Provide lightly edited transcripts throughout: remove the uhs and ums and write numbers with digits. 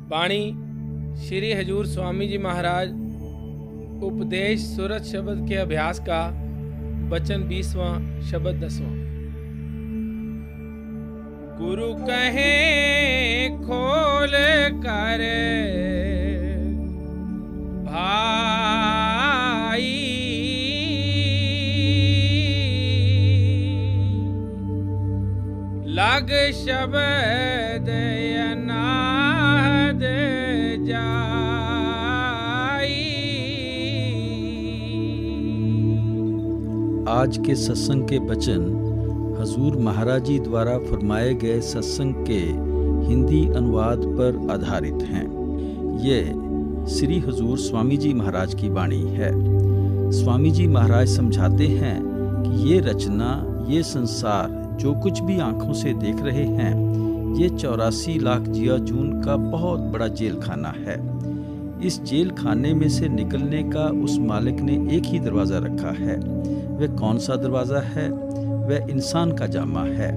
बाणी श्री हजूर स्वामी जी महाराज उपदेश सूरत शब्द के अभ्यास का वचन 20वां शब्द 10वां। गुरु कहे खोल कर भाई, लग शब्द अनाद जाई। आज के सत्संग के वचन हजूर महाराज जी द्वारा फरमाए गए सत्संग के हिंदी अनुवाद पर आधारित हैं। ये श्री हजूर स्वामी जी महाराज की वाणी है। स्वामी जी महाराज समझाते हैं कि ये रचना, ये संसार जो कुछ भी आंखों से देख रहे हैं, ये 84 लाख जिया जून का बहुत बड़ा जेल खाना है। इस जेल खाने में से निकलने का उस मालिक ने एक ही दरवाज़ा रखा है। वह कौन सा दरवाज़ा है? वह इंसान का जामा है।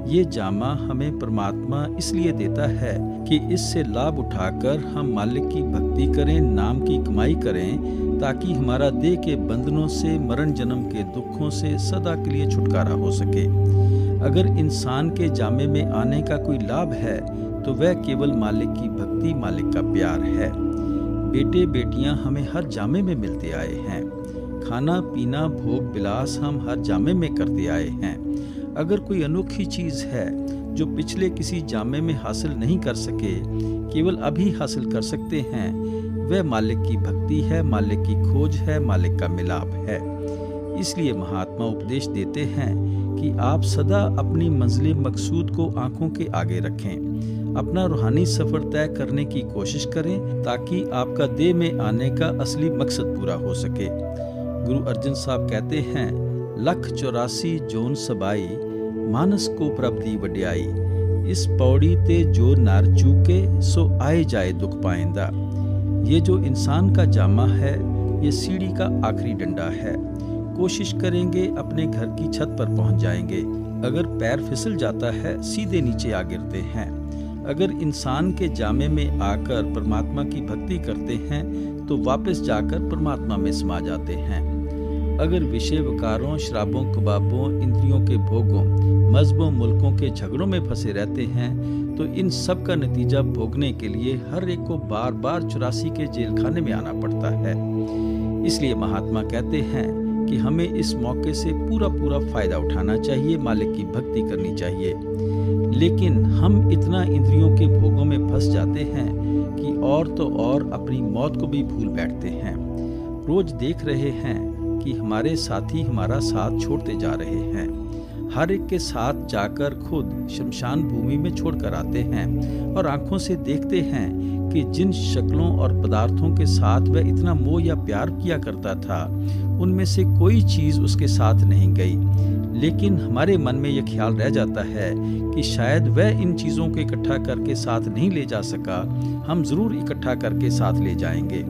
ये जामा हमें परमात्मा इसलिए देता है कि इससे लाभ उठाकर हम मालिक की भक्ति करें, नाम की कमाई करें, ताकि हमारा देह के बंधनों से, मरण जन्म के दुखों से सदा के लिए छुटकारा हो सके। अगर इंसान के जामे में आने का कोई लाभ है तो वह केवल मालिक की भक्ति, मालिक का प्यार है। बेटे बेटियां हमें हर जामे में मिलते आए हैं। खाना पीना भोग विलास हम हर जामे में करते आए हैं। अगर कोई अनोखी चीज़ है जो पिछले किसी जामे में हासिल नहीं कर सके, केवल अभी हासिल कर सकते हैं, वह मालिक की भक्ति है, मालिक की खोज है, मालिक का मिलाप है। इसलिए महात्मा उपदेश देते हैं कि आप सदा अपनी मंजिल मकसूद को आंखों के आगे रखें, अपना रूहानी सफ़र तय करने की कोशिश करें, ताकि आपका देह में आने का असली मकसद पूरा हो सके। गुरु अर्जन साहब कहते हैं, 184 जोन सबाई, मानस को प्रभु वड्याई। इस पौड़ी ते जो नार चूके, सो आए जाए दुख पाइंदा। ये जो इंसान का जामा है, ये सीढ़ी का आखिरी डंडा है। कोशिश करेंगे अपने घर की छत पर पहुंच जाएंगे। अगर पैर फिसल जाता है, सीधे नीचे आ गिरते हैं। अगर इंसान के जामे में आकर परमात्मा की भक्ति करते हैं तो वापस जाकर परमात्मा में समा जाते हैं। अगर विषय विकारों, शराबों, कबाबों, इंद्रियों के भोगों, मजहबों, मुल्कों के झगड़ों में फंसे रहते हैं तो इन सब का नतीजा भोगने के लिए हर एक को बार बार 84 के जेल खाने में आना पड़ता है। इसलिए महात्मा कहते हैं कि हमें इस मौके से पूरा फायदा उठाना चाहिए, मालिक की भक्ति करनी चाहिए। लेकिन हम इतना इंद्रियों के भोगों में फंस जाते हैं कि और तो और अपनी मौत को भी भूल बैठते हैं। रोज देख रहे हैं कि हमारे साथी हमारा साथ छोड़ते जा रहे हैं। हर एक के साथ जाकर खुद शमशान भूमि में छोड़कर आते हैं और आंखों से देखते हैं कि जिन शक्लों और पदार्थों के साथ वह इतना मोह या प्यार किया करता था, उनमें से कोई चीज़ उसके साथ नहीं गई। लेकिन हमारे मन में यह ख्याल रह जाता है कि शायद वह इन चीज़ों को इकट्ठा करके साथ नहीं ले जा सका, हम ज़रूर इकट्ठा करके साथ ले जाएंगे।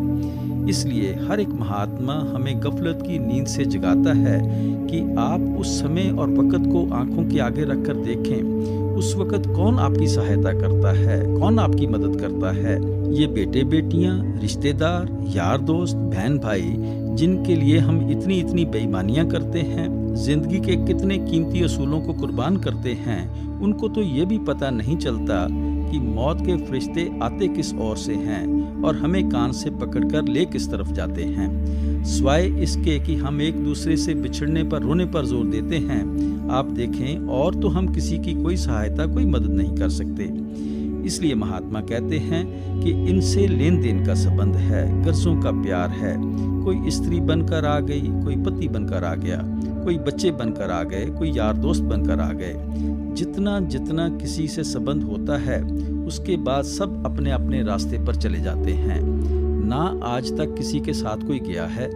इसलिए हर एक महात्मा हमें गफलत की नींद से जगाता है कि आप उस समय और वक़्त को आंखों के आगे रखकर देखें। उस वक़्त कौन आपकी सहायता करता है, कौन आपकी मदद करता है? ये बेटे बेटियां, रिश्तेदार, यार दोस्त, बहन भाई, जिनके लिए हम इतनी बेईमानियां करते हैं, जिंदगी के कितने कीमती असूलों को कुर्बान करते हैं, उनको तो ये भी पता नहीं चलता कि मौत के फरिश्ते आते किस ओर से हैं और हमें कान से पकड़कर ले किस तरफ जाते हैं। स्वाय इसके कि हम एक दूसरे से बिछड़ने पर, रोने पर जोर देते हैं, आप देखें और तो हम किसी की कोई सहायता, कोई मदद नहीं कर सकते। इसलिए महात्मा कहते हैं कि इनसे लेन देन का संबंध है, गर्जों का प्यार है। कोई स्त्री बनकर आ गई, कोई पति बनकर आ गया, कोई बच्चे बनकर आ गए, कोई यार दोस्त बनकर आ गए। जितना जितना किसी से संबंध होता है, उसके बाद सब अपने अपने रास्ते पर चले जाते हैं। ना आज तक किसी के साथ कोई गया है,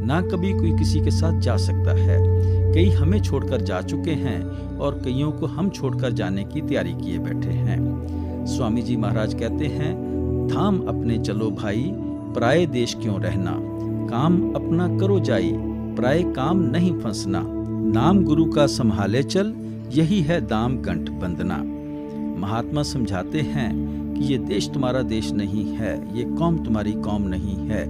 ना कभी कोई किसी के साथ जा सकता है। कई हमें छोड़कर जा चुके हैं और कईयों को हम छोड़कर जाने की तैयारी किए बैठे हैं। स्वामी जी महाराज कहते हैं, थाम अपने चलो भाई, पराए देश क्यों रहना। काम अपना करो जाई, पराए काम नहीं फंसना। नाम गुरु का संभाले चल, यही है दाम कंठ बंदना। महात्मा समझाते हैं कि ये देश तुम्हारा देश नहीं है, ये कौम तुम्हारी कौम नहीं है,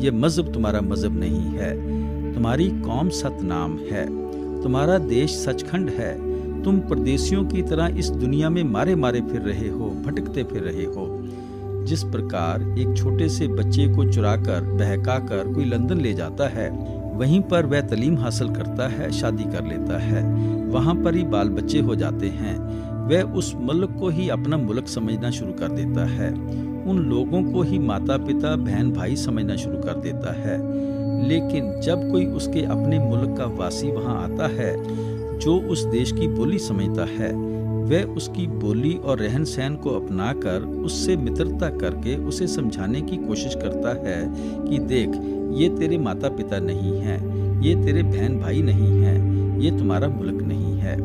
ये मजहब तुम्हारा मजहब नहीं है। तुम्हारी कौम सतनाम है, तुम्हारा देश सचखंड है। तुम परदेशियों की तरह इस दुनिया में मारे मारे फिर रहे हो, भटकते फिर रहे हो। जिस प्रकार एक छोटे से बच्चे को चुराकर बहकाकर कोई लंदन ले जाता है, वहीं पर वह तालीम हासिल करता है, शादी कर लेता है, वहाँ पर ही बाल बच्चे हो जाते हैं। वह उस मुल्क को ही अपना मुल्क समझना शुरू कर देता है, उन लोगों को ही माता पिता बहन भाई समझना शुरू कर देता है। लेकिन जब कोई उसके अपने मुल्क का वासी वहाँ आता है, जो उस देश की बोली समझता है, वह उसकी बोली और रहन सहन को अपनाकर उससे मित्रता करके उसे समझाने की कोशिश करता है कि देख, ये तेरे माता पिता नहीं हैं, ये तेरे बहन भाई नहीं हैं, ये तुम्हारा मुल्क नहीं है।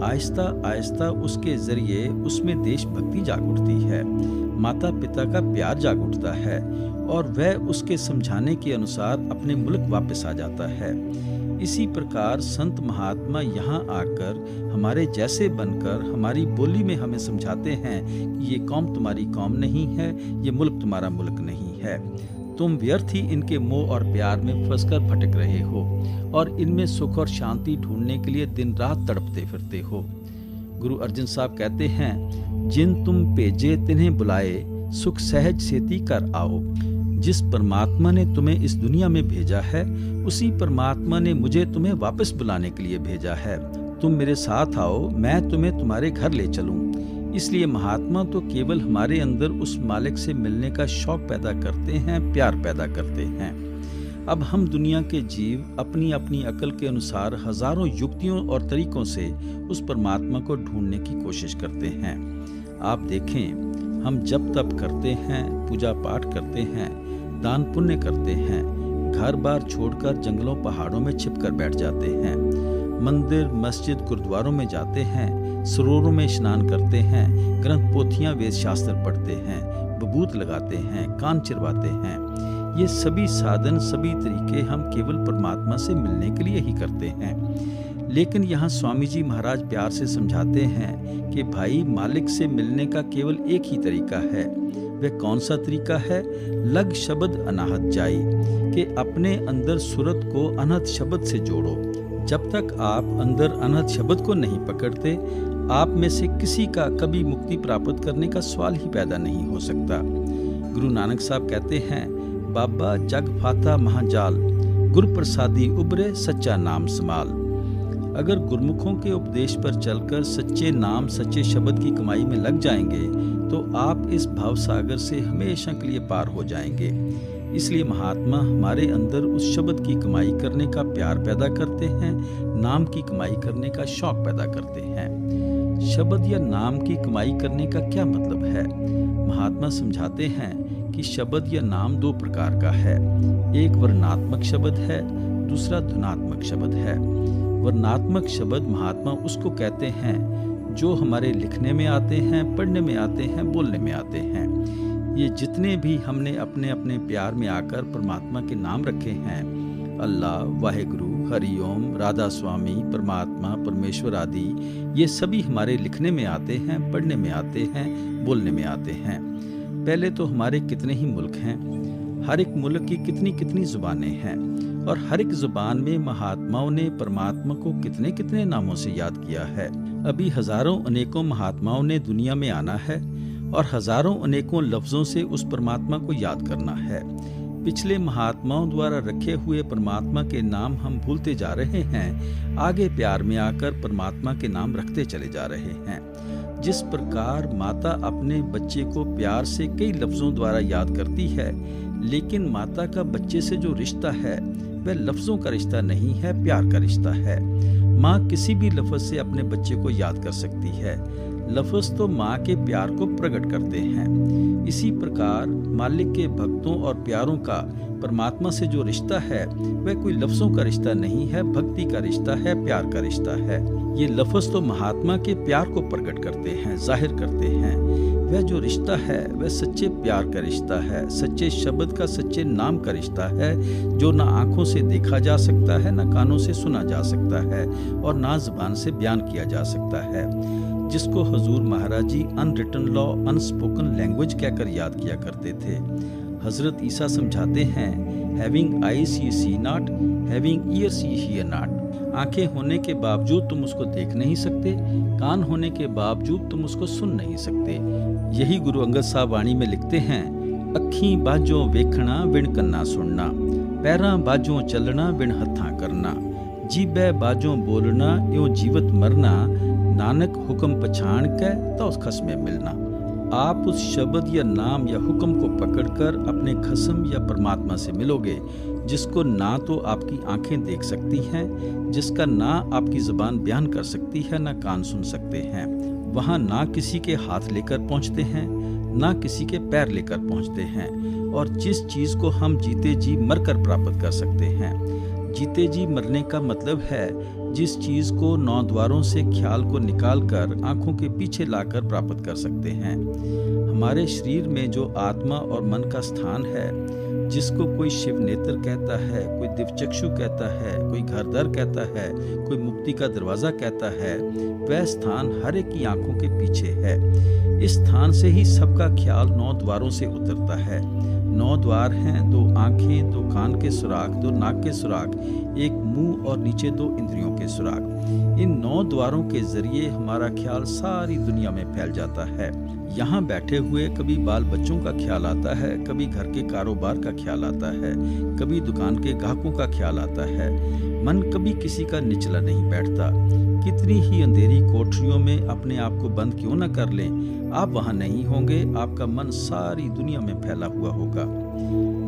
आहिस्ता आहिस्ता उसके जरिए उसमें देशभक्ति जाग उठती है, माता पिता का प्यार जाग उठता है और वह उसके समझाने के अनुसार अपने मुल्क वापस आ जाता है। इसी प्रकार संत महात्मा यहाँ आकर हमारे जैसे बनकर हमारी बोली में हमें समझाते हैं कि ये कौम तुम्हारी कौम नहीं है, ये मुल्क तुम्हारा मुल्क नहीं है। तुम व्यर्थ ही इनके मोह और प्यार में फंसकर भटक रहे हो और इनमें सुख और शांति ढूंढने के लिए दिन रात तड़पते फिरते हो। गुरु अर्जन साहब कहते हैं, जिन तुम भेजे तिन्हें बुलाए, सुख सहज सेती कर आओ। जिस परमात्मा ने तुम्हें इस दुनिया में भेजा है, उसी परमात्मा ने मुझे तुम्हें वापस बुलाने के लिए भेजा है। तुम मेरे साथ आओ, मैं तुम्हें तुम्हारे घर ले चलूं। इसलिए महात्मा तो केवल हमारे अंदर उस मालिक से मिलने का शौक पैदा करते हैं, प्यार पैदा करते हैं। अब हम दुनिया के जीव अपनी अपनी अकल के अनुसार हजारों युक्तियों और तरीकों से उस परमात्मा को ढूंढने की कोशिश करते हैं। आप देखें, हम जप तप करते हैं, पूजा पाठ करते हैं, दान पुण्य करते हैं, घर बार छोड़कर जंगलों पहाड़ों में छिपकर बैठ जाते हैं, मंदिर मस्जिद गुरुद्वारों में जाते हैं, सरोवरों में स्नान करते हैं, ग्रंथ पोथियां वेद शास्त्र पढ़ते हैं, बबूत लगाते हैं, कान चिरवाते हैं। ये सभी साधन, सभी तरीके हम केवल परमात्मा से मिलने के लिए ही करते हैं। लेकिन यहाँ स्वामी जी महाराज प्यार से समझाते हैं कि भाई, मालिक से मिलने का केवल एक ही तरीका है। वह कौन सा तरीका है? लग शब्द अनाहत जाई, कि अपने अंदर सूरत को अनहत शब्द से जोड़ो। जब तक आप अंदर अनहत शब्द को नहीं पकड़ते, आप में से किसी का कभी मुक्ति प्राप्त करने का सवाल ही पैदा नहीं हो सकता। गुरु नानक साहब कहते हैं, बाबा जग फाता महाजाल, गुरु प्रसादी उबरे सच्चा नाम समाल। अगर गुरमुखों के उपदेश पर चलकर सच्चे नाम सच्चे शब्द की कमाई में लग जाएंगे तो आप इस भावसागर से हमेशा के लिए पार हो जाएंगे। इसलिए महात्मा हमारे अंदर उस शब्द की कमाई करने का प्यार पैदा करते हैं, नाम की कमाई करने का शौक पैदा करते हैं। शब्द या नाम की कमाई करने का क्या मतलब है? महात्मा समझाते हैं कि शब्द या नाम दो प्रकार का है। एक वर्णात्मक शब्द है, दूसरा धुनात्मक शब्द है। वर्णात्मक शब्द महात्मा उसको कहते हैं जो हमारे लिखने में आते हैं, पढ़ने में आते हैं, बोलने में आते हैं। ये जितने भी हमने अपने अपने प्यार में आकर परमात्मा के नाम रखे हैं, अल्लाह, वाहेगुरु, हरिओम, राधा स्वामी, परमात्मा, परमेश्वर आदि, ये सभी हमारे लिखने में आते हैं, पढ़ने में आते हैं, बोलने में आते हैं। पहले तो हमारे कितने ही मुल्क हैं, हर एक मुल्क की कितनी कितनी जुबानें हैं, और हर एक जुबान में महात्माओं ने परमात्मा को कितने कितने नामों से याद किया है। अभी हजारों अनेकों महात्माओं ने दुनिया में आना है और हजारों अनेकों लफ्जों से उस परमात्मा को याद करना है। पिछले महात्माओं द्वारा रखे हुए परमात्मा के नाम हम भूलते जा रहे हैं, आगे प्यार में आकर परमात्मा के नाम रखते चले जा रहे हैं। जिस प्रकार माता अपने बच्चे को प्यार से कई लफ्जों द्वारा याद करती है, लेकिन माता का बच्चे से जो रिश्ता है वह लफ्जों का रिश्ता नहीं है, प्यार का रिश्ता है। माँ किसी भी लफ्ज से अपने बच्चे को याद कर सकती है, लफ्ज तो माँ के प्यार को प्रकट करते हैं। इसी प्रकार मालिक के भक्तों और प्यारों का परमात्मा से जो रिश्ता है वह कोई लफ्जों का रिश्ता नहीं है, भक्ति का रिश्ता है, प्यार का रिश्ता है। ये लफ्ज तो महात्मा के प्यार को प्रकट करते हैं, जाहिर करते हैं। वह जो रिश्ता है वह सच्चे प्यार का रिश्ता है, सच्चे शब्द का, सच्चे नाम का रिश्ता है, जो ना आंखों से देखा जा सकता है, ना कानों से सुना जा सकता है और ना जुबान से बयान किया जा सकता है। जिसको हजूर महाराज जी अनरिटन लॉ, अनस्पोकन लैंग्वेज कहकर याद किया करते थे। हजरत ईसा समझाते हैं, हैविंग आईज ये सी नॉट, हैविंग ईयर्स ये हियर नॉट। आंखें होने के बावजूद तुम उसको देख नहीं सकते, कान होने के बावजूद तुम उसको सुन नहीं सकते। यही गुरु अंगद साहब वाणी में लिखते हैं, अखी बाजों वेखना बिन कन्ना सुनना, पैरां बाजों चलना बिन हत्थां करना, जीबै बाजों बोलना यों जीवत मरना, नानक हुक्म पछाण कै तो उस खस्मे मिलना। आप उस शब्द या नाम या हुक्म को पकड़कर अपने खस्म या परमात्मा से मिलोगे, जिसको ना तो आपकी आंखें देख सकती हैं, जिसका ना आपकी ज़बान बयान कर सकती है, ना कान सुन सकते हैं। वहाँ ना किसी के हाथ लेकर पहुँचते हैं, ना किसी के पैर लेकर पहुँचते हैं, और जिस चीज़ को हम जीते जी मरकर प्राप्त कर सकते हैं। जीते जी मरने का मतलब है जिस चीज़ को 9 द्वारों से ख्याल को निकालकर आंखों के पीछे लाकर प्राप्त कर सकते हैं। हमारे शरीर में जो आत्मा और मन का स्थान है, जिसको कोई शिव नेत्र कहता है, कोई दिव्यचक्षु कहता है, कोई घरद्वार कहता है, कोई मुक्ति का दरवाज़ा कहता है, वह स्थान हर एक की आंखों के पीछे है। इस स्थान से ही सबका ख्याल 9 द्वारों से उतरता है। 9 द्वार हैं, 2 आंखें, 2 कान के सुराख, 2 नाक के सुराख, 1 मुंह और नीचे 2 इंद्रियों के सुराख। इन 9 द्वारों के जरिए हमारा ख्याल सारी दुनिया में फैल जाता है। यहाँ बैठे हुए कभी बाल बच्चों का ख्याल आता है, कभी घर के कारोबार का ख्याल आता है, कभी दुकान के ग्राहकों का ख्याल आता है। मन कभी किसी का निचला नहीं बैठता। कितनी ही अंधेरी कोठरियों में अपने आप को बंद क्यों न कर लें, आप वहाँ नहीं होंगे, आपका मन सारी दुनिया में फैला हुआ होगा।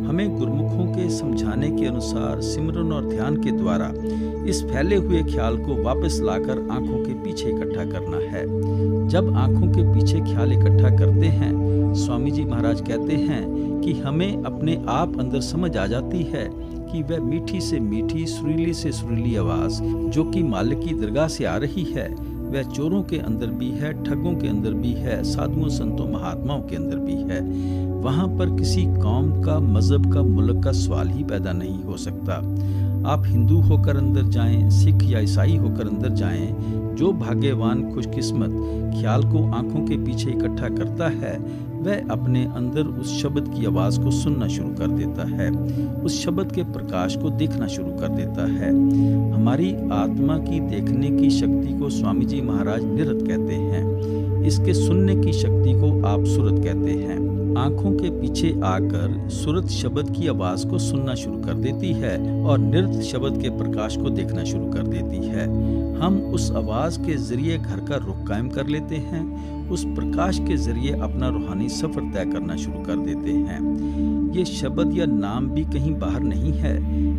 हमें गुरुमुखों के समझाने के अनुसार सिमरन और ध्यान के द्वारा इस फैले हुए ख्याल को वापस लाकर आंखों के पीछे इकट्ठा करना है। जब आंखों के पीछे ख्याल इकट्ठा करते हैं, स्वामी जी महाराज कहते हैं कि हमें अपने आप अंदर समझ आ जाती है कि वह मीठी से मीठी, सुरीली से सुरीली आवाज़ जो कि मालिक की दरगाह से आ रही है, वह चोरों के अंदर भी है, ठगों के अंदर भी है, साधुओं संतों महात्माओं के अंदर भी है। वहाँ पर किसी कौम का, मजहब का, मुल्क का सवाल ही पैदा नहीं हो सकता। आप हिंदू होकर अंदर जाएं, सिख या ईसाई होकर अंदर जाएं, जो भाग्यवान खुशकिस्मत ख्याल को आंखों के पीछे इकट्ठा करता है, वह अपने अंदर उस शब्द की आवाज़ को सुनना शुरू कर देता है, उस शब्द के प्रकाश को देखना शुरू कर देता है। हमारी आत्मा की देखने की शक्ति को स्वामी जी महाराज निरत कहते हैं। इसके सुनने की शक्ति को आप सुरत कहते हैं। आंखों के पीछे आकर सुरत शब्द की आवाज़ को सुनना शुरू कर देती है और निरत शब्द के प्रकाश को देखना शुरू कर देती है। हम उस आवाज़ के जरिए घर का रुख कायम कर लेते हैं, उस प्रकाश के जरिए अपना रूहानी सफ़र तय करना शुरू कर देते हैं। ये शब्द या नाम भी कहीं बाहर नहीं है,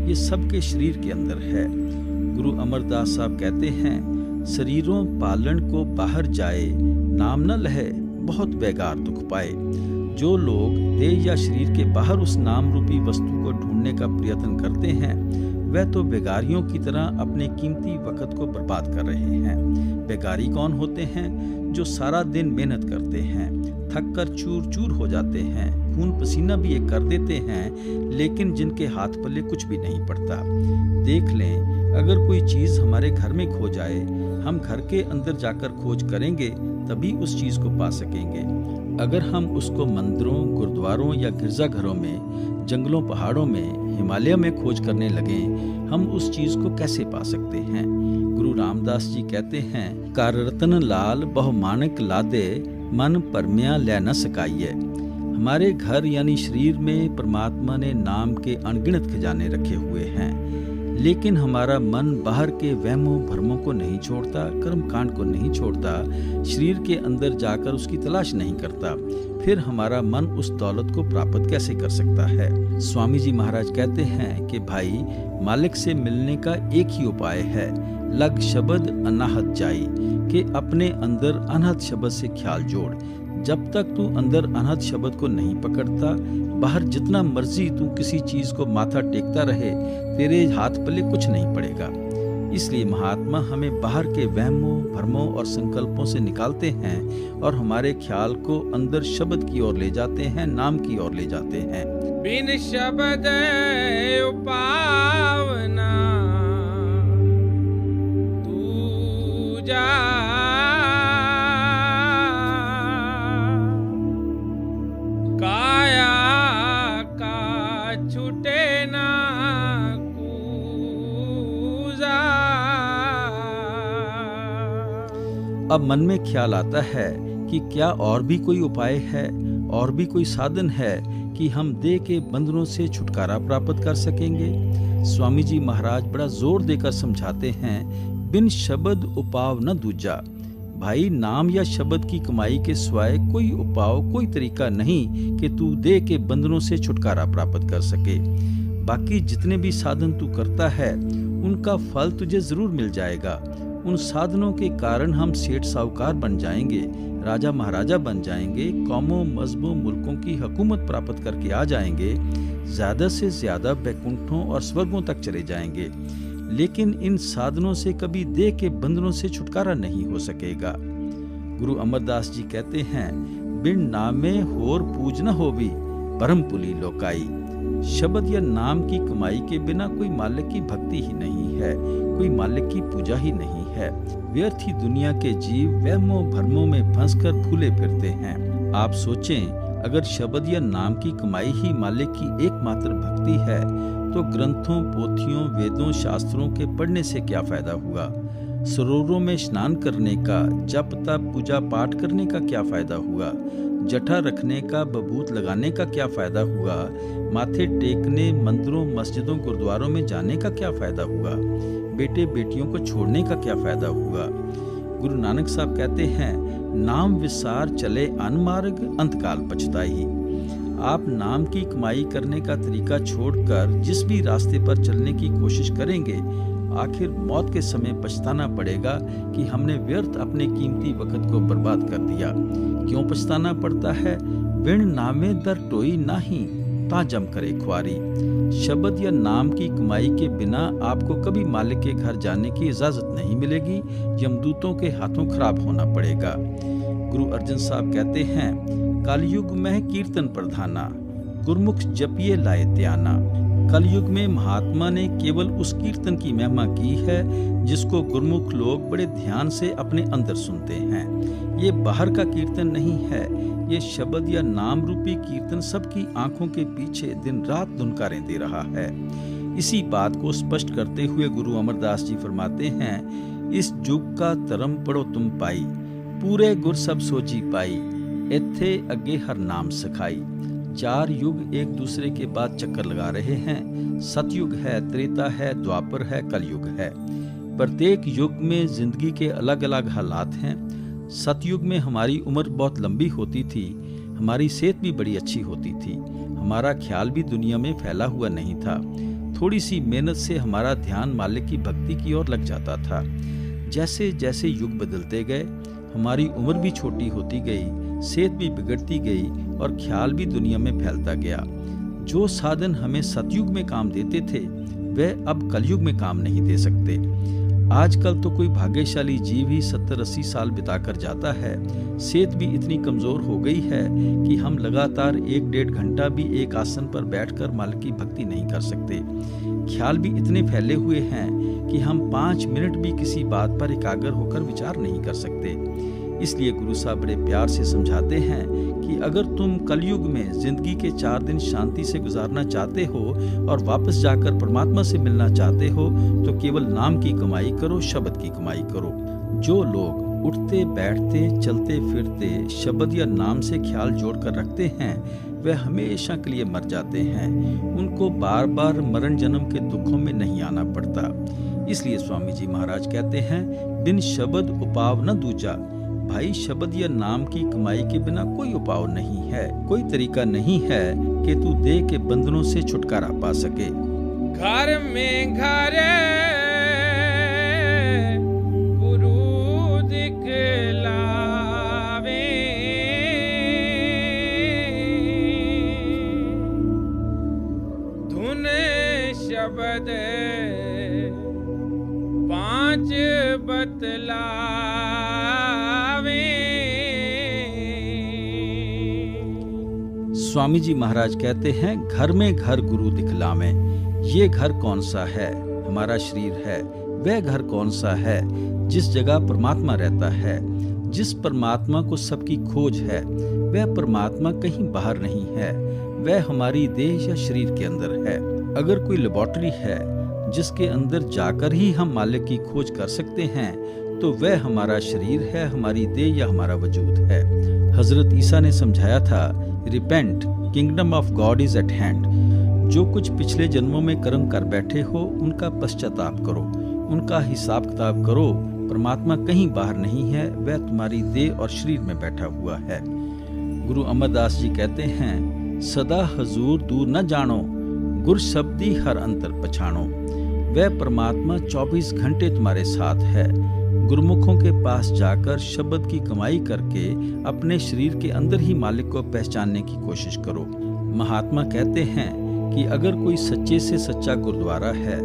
ये सबके शरीर के अंदर है। गुरु अमरदास साहब कहते हैं, शरीरों पालन को बाहर जाए, नाम न लहे बहुत बेगार दुख पाए। जो लोग देह या शरीर के बाहर उस नाम रूपी वस्तु को ढूंढने का प्रयत्न करते हैं, वह तो बेगारियों की तरह अपने कीमती वक्त को बर्बाद कर रहे हैं। बेगारी कौन होते हैं? जो सारा दिन मेहनत करते हैं, थक कर चूर चूर हो जाते हैं, खून पसीना भी एक कर देते हैं, लेकिन जिनके हाथ पल्ले कुछ भी नहीं पड़ता। देख लें, अगर कोई चीज़ हमारे घर में खो जाए, हम घर के अंदर जाकर खोज करेंगे तभी उस चीज़ को पा सकेंगे। अगर हम उसको मंदिरों, गुरुद्वारों या गिरजाघरों में, जंगलों, पहाड़ों में, हिमालय में खोज करने लगें, हम उस चीज़ को कैसे पा सकते हैं? गुरु रामदास जी कहते हैं, कर रतन लाल बहु मानक लादे, मन परम्या लै न सकाइए। हमारे घर यानी शरीर में परमात्मा ने नाम के अनगिनत खजाने रखे हुए हैं, लेकिन हमारा मन बाहर के वहमों भरमों को नहीं छोड़ता, कर्मकांड को नहीं छोड़ता, शरीर के अंदर जाकर उसकी तलाश नहीं करता। फिर हमारा मन उस दौलत को प्राप्त कैसे कर सकता है? स्वामी जी महाराज कहते हैं कि भाई, मालिक से मिलने का एक ही उपाय है, लग शब्द अनाहत जाई, कि अपने अंदर अनहद शब्द से ख्याल जोड़। जब तक तू अंदर अनहद शब्द को नहीं पकड़ता, बाहर जितना मर्जी तू किसी चीज़ को माथा टेकता रहे, तेरे हाथ पल्ले कुछ नहीं पड़ेगा। इसलिए महात्मा हमें बाहर के वहमों, भरमों और संकल्पों से निकालते हैं और हमारे ख्याल को अंदर शब्द की ओर ले जाते हैं, नाम की ओर ले जाते हैं। बिन शब्द उपावना तू जा अब मन में ख्याल आता है कि क्या और भी कोई उपाय है, और भी कोई साधन है कि हम देह के बंधनों से छुटकारा प्राप्त कर सकेंगे। स्वामी जी महाराज बड़ा जोर देकर समझाते हैं, बिन शब्द उपाव न दूजा। भाई, नाम या शब्द की कमाई के सिवाय कोई उपाव, कोई तरीका नहीं कि तू देह के बंधनों से छुटकारा प्राप्त कर सके। बाकी जितने भी साधन तू करता है उनका फल तुझे जरूर मिल जाएगा। उन साधनों के कारण हम सेठ साहूकार बन जाएंगे, राजा महाराजा बन जाएंगे, कौमों मजहबों मुल्कों की हुकूमत प्राप्त करके आ जाएंगे, ज्यादा से ज्यादा बैकुंठों और स्वर्गों तक चले जाएंगे। लेकिन इन साधनों से कभी देह के बंधनों से छुटकारा नहीं हो सकेगा। गुरु अमरदास जी कहते हैं, बिन नामे होर पूज न होवी, परम पुली लोकाई। शब्द या नाम की कमाई के बिना कोई मालिक की भक्ति ही नहीं है, कोई मालिक की पूजा ही नहीं है। व्यर्थ ही दुनिया के जीव वहमों भरमों में फंसकर फूले फिरते हैं। आप सोचें, अगर शब्द या नाम की कमाई ही मालिक की एकमात्र भक्ति है तो ग्रंथों, पोथियों, वेदों, शास्त्रों के पढ़ने से क्या फायदा हुआ? सरोवरों में स्नान करने का, जप तप पूजा पाठ करने का क्या फायदा हुआ? जटा रखने का, बबूत लगाने का क्या फायदा हुआ? माथे टेकने, मंदिरों, मस्जिदों, गुरुद्वारों में जाने का क्या फायदा हुआ? बेटे बेटियों को छोड़ने का क्या फायदा हुआ? गुरु नानक साहब कहते हैं, नाम विसार चले अनमार्ग, अंतकाल पछताई। आप नाम की कमाई करने का तरीका छोड़कर जिस भी रास्ते पर चलने की कोशिश करेंगे, आखिर मौत के समय पछताना पड़ेगा कि हमने व्यर्थ अपने कीमती वक्त को बर्बाद कर दिया। क्यों पछताना पड़ता है? बिन नामे दर टोई नाही, ता जम करे खुआरी। शब्द या नाम की कमाई के बिना आपको कभी मालिक के घर जाने की इजाजत नहीं मिलेगी, यमदूतों के हाथों खराब होना पड़ेगा। गुरु अर्जन साहब कहते हैं, कलयुग में कीर्तन प्रधाना, गुरमुख जपिए लाए त्याना। कलयुग में महात्मा ने केवल उस कीर्तन की महिमा की है जिसको गुरमुख लोग बड़े ध्यान से अपने अंदर सुनते हैं। ये बाहर का कीर्तन नहीं है, ये शब्द या नाम रूपी कीर्तन सबकी आंखों के पीछे दिन रात धुनकारें दे रहा है। इसी बात को स्पष्ट करते हुए गुरु अमरदास जी फरमाते हैं, इस जुग का धर्म पढ़ो तुम पाई, पूरे गुर सब सोची पाई, इत्थे अगे हर नाम सखाई। 4 युग एक दूसरे के बाद चक्कर लगा रहे हैं। सतयुग है, त्रेता है, द्वापर है, कलयुग है। प्रत्येक युग में जिंदगी के अलग अलग हालात हैं। सतयुग में हमारी उम्र बहुत लंबी होती थी, हमारी सेहत भी बड़ी अच्छी होती थी, हमारा ख्याल भी दुनिया में फैला हुआ नहीं था। थोड़ी सी मेहनत से हमारा ध्यान मालिक की भक्ति की ओर लग जाता था। जैसे जैसे युग बदलते गए, हमारी उम्र भी छोटी होती गई, सेहत भी बिगड़ती गई और ख्याल भी दुनिया में फैलता गया। जो साधन हमें सतयुग में काम देते थे वह अब कलयुग में काम नहीं दे सकते। आजकल तो कोई भाग्यशाली जीव ही 70-80 साल बिताकर जाता है। सेहत भी इतनी कमजोर हो गई है कि हम लगातार 1-1.5 घंटा भी एक आसन पर बैठकर मालिक की भक्ति नहीं कर सकते। ख्याल भी इतने फैले हुए हैं कि हम 5 मिनट भी किसी बात पर एकाग्र होकर विचार नहीं कर सकते। इसलिए गुरु साहब बड़े प्यार से समझाते हैं कि अगर तुम कलयुग में जिंदगी के 4 दिन शांति से गुजारना चाहते हो और वापस जाकर परमात्मा से मिलना चाहते हो तो केवल नाम की कमाई करो, शब्द की कमाई करो। जो लोग उठते बैठते चलते फिरते शब्द या नाम से ख्याल जोड़कर रखते हैं वे हमेशा के लिए मर जाते हैं। उनको बार बार मरण जन्म के दुखों में नहीं आना पड़ता। इसलिए स्वामी जी महाराज कहते हैं, बिन शब्द उपाव न दूजा। भाई, शब्द या नाम की कमाई के बिना कोई उपाय नहीं है, कोई तरीका नहीं है कि तू देह के बंधनों से छुटकारा पा सके। घर में घर गुरु दिखलावे, धुन शब्द 5 बतला। स्वामी जी महाराज कहते हैं, घर में घर गुरु दिखलावें। ये घर कौन सा है? हमारा शरीर है। वह घर कौन सा है? जिस जगह परमात्मा रहता है। जिस परमात्मा को सबकी खोज है वह परमात्मा कहीं बाहर नहीं है, वह हमारी देह या शरीर के अंदर है। अगर कोई लेबोरेटरी है जिसके अंदर जाकर ही हम मालिक की खोज कर सकते हैं तो वह हमारा शरीर है, हमारी देह या हमारा वजूद है। हजरत ईसा ने समझाया था, repent, kingdom of God is eight hand. जो कुछ पिछले जन्मों में कर्म कर बैठे हो उनका पश्चाताप करो, उनका हिसाब किताब करो। परमात्मा कहीं बाहर नहीं है, वह तुम्हारी देह और शरीर में बैठा हुआ है। गुरु अमरदास जी कहते हैं, सदा हजूर दूर न जानो, गुर शब्दी हर अंतर पछाणो। वह परमात्मा 24 घंटे तुम्हारे साथ है। गुरुमुखों के पास जाकर शब्द की कमाई करके अपने शरीर के अंदर ही मालिक को पहचानने की कोशिश करो। महात्मा कहते हैं कि अगर कोई सच्चे से सच्चा गुरुद्वारा है,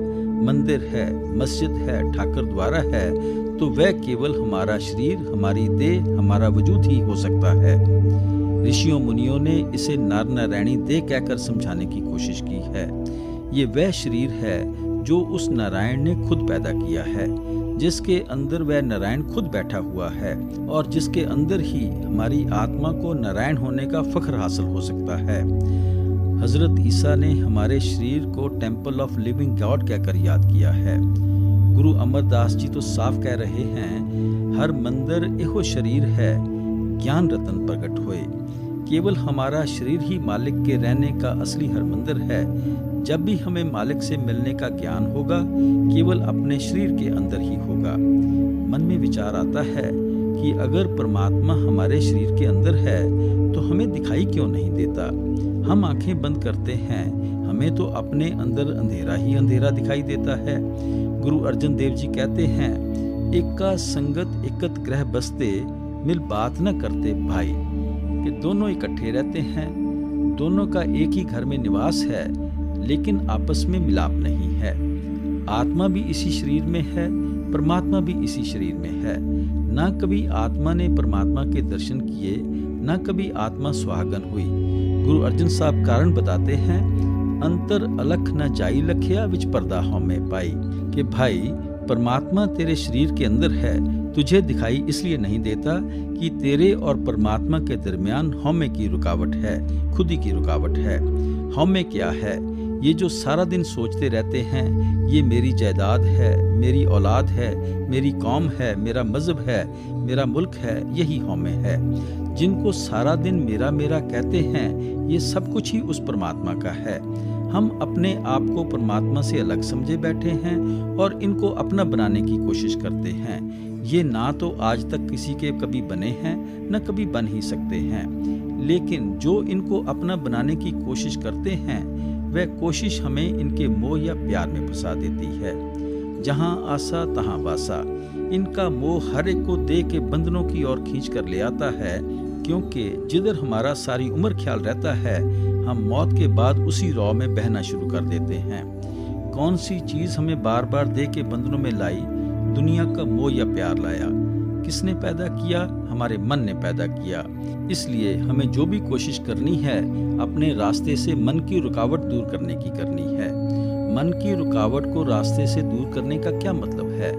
मंदिर है, मस्जिद है, ठाकर द्वारा है, तो वह केवल हमारा शरीर, हमारी देह, हमारा वजूद ही हो सकता है। ऋषियों मुनियों ने इसे नार नारायणी देह कहकर समझाने की कोशिश की है। ये वह शरीर है जो उस नारायण ने खुद पैदा किया है, जिसके अंदर वह नारायण खुद बैठा हुआ है और जिसके अंदर ही हमारी आत्मा को नारायण होने का फख्र हासिल हो सकता है। हजरत ईसा ने हमारे शरीर को टेम्पल ऑफ लिविंग गॉड कहकर याद किया है। गुरु अमरदास जी तो साफ कह रहे हैं, हर मंदिर एहो शरीर है, ज्ञान रतन प्रकट होए। केवल हमारा शरीर ही मालिक के रहने का असली हर मंदिर है। जब भी हमें मालिक से मिलने का ज्ञान होगा, केवल अपने शरीर के अंदर ही होगा। मन में विचार आता है कि अगर परमात्मा हमारे शरीर के अंदर है तो हमें दिखाई क्यों नहीं देता। हम आंखें बंद करते हैं, हमें तो अपने अंदर अंधेरा ही अंधेरा दिखाई देता है। गुरु अर्जन देव जी कहते हैं, एका संगत एकत ग्रह बसते, मिल बात न करते भाई। कि दोनों इकट्ठे रहते हैं, दोनों का एक ही घर में निवास है, लेकिन आपस में मिलाप नहीं है। आत्मा भी इसी शरीर में है, परमात्मा भी इसी शरीर में है। ना कभी आत्मा ने परमात्मा के दर्शन किए, ना कभी आत्मा सुहागन हुई। गुरु अर्जन साहब कारण बताते हैं, अंतर अलख न जाई लखिया विच पर्दा हौमे पाई। कि भाई परमात्मा तेरे शरीर के अंदर है, तुझे दिखाई इसलिए नहीं देता कि तेरे और परमात्मा के दरमियान हौमे की रुकावट है, खुदी की रुकावट है। हौमे क्या है? ये जो सारा दिन सोचते रहते हैं, ये मेरी जायदाद है, मेरी औलाद है, मेरी कौम है, मेरा मजहब है, मेरा मुल्क है, यही हौमे है। जिनको सारा दिन मेरा मेरा कहते हैं, ये सब कुछ ही उस परमात्मा का है। हम अपने आप को परमात्मा से अलग समझे बैठे हैं और इनको अपना बनाने की कोशिश करते हैं। ये ना तो आज तक किसी के कभी बने हैं, न कभी बन ही सकते हैं। लेकिन जो इनको अपना बनाने की कोशिश करते हैं, वह कोशिश हमें इनके मोह या प्यार में फंसा देती है। जहां आसा तहां वासा। इनका मोह हर एक को दे के बंधनों की ओर खींच कर ले आता है, क्योंकि जिधर हमारा सारी उम्र ख्याल रहता है, हम मौत के बाद उसी रौ में बहना शुरू कर देते हैं। कौन सी चीज हमें बार बार दे के बंधनों में लाई? दुनिया का मोह या प्यार लाया। किसने पैदा किया? हमारे मन ने पैदा किया। इसलिए हमें जो भी कोशिश करनी है, अपने रास्ते से मन की रुकावट दूर करने की करनी है। मन की रुकावट को रास्ते से दूर करने का क्या मतलब है?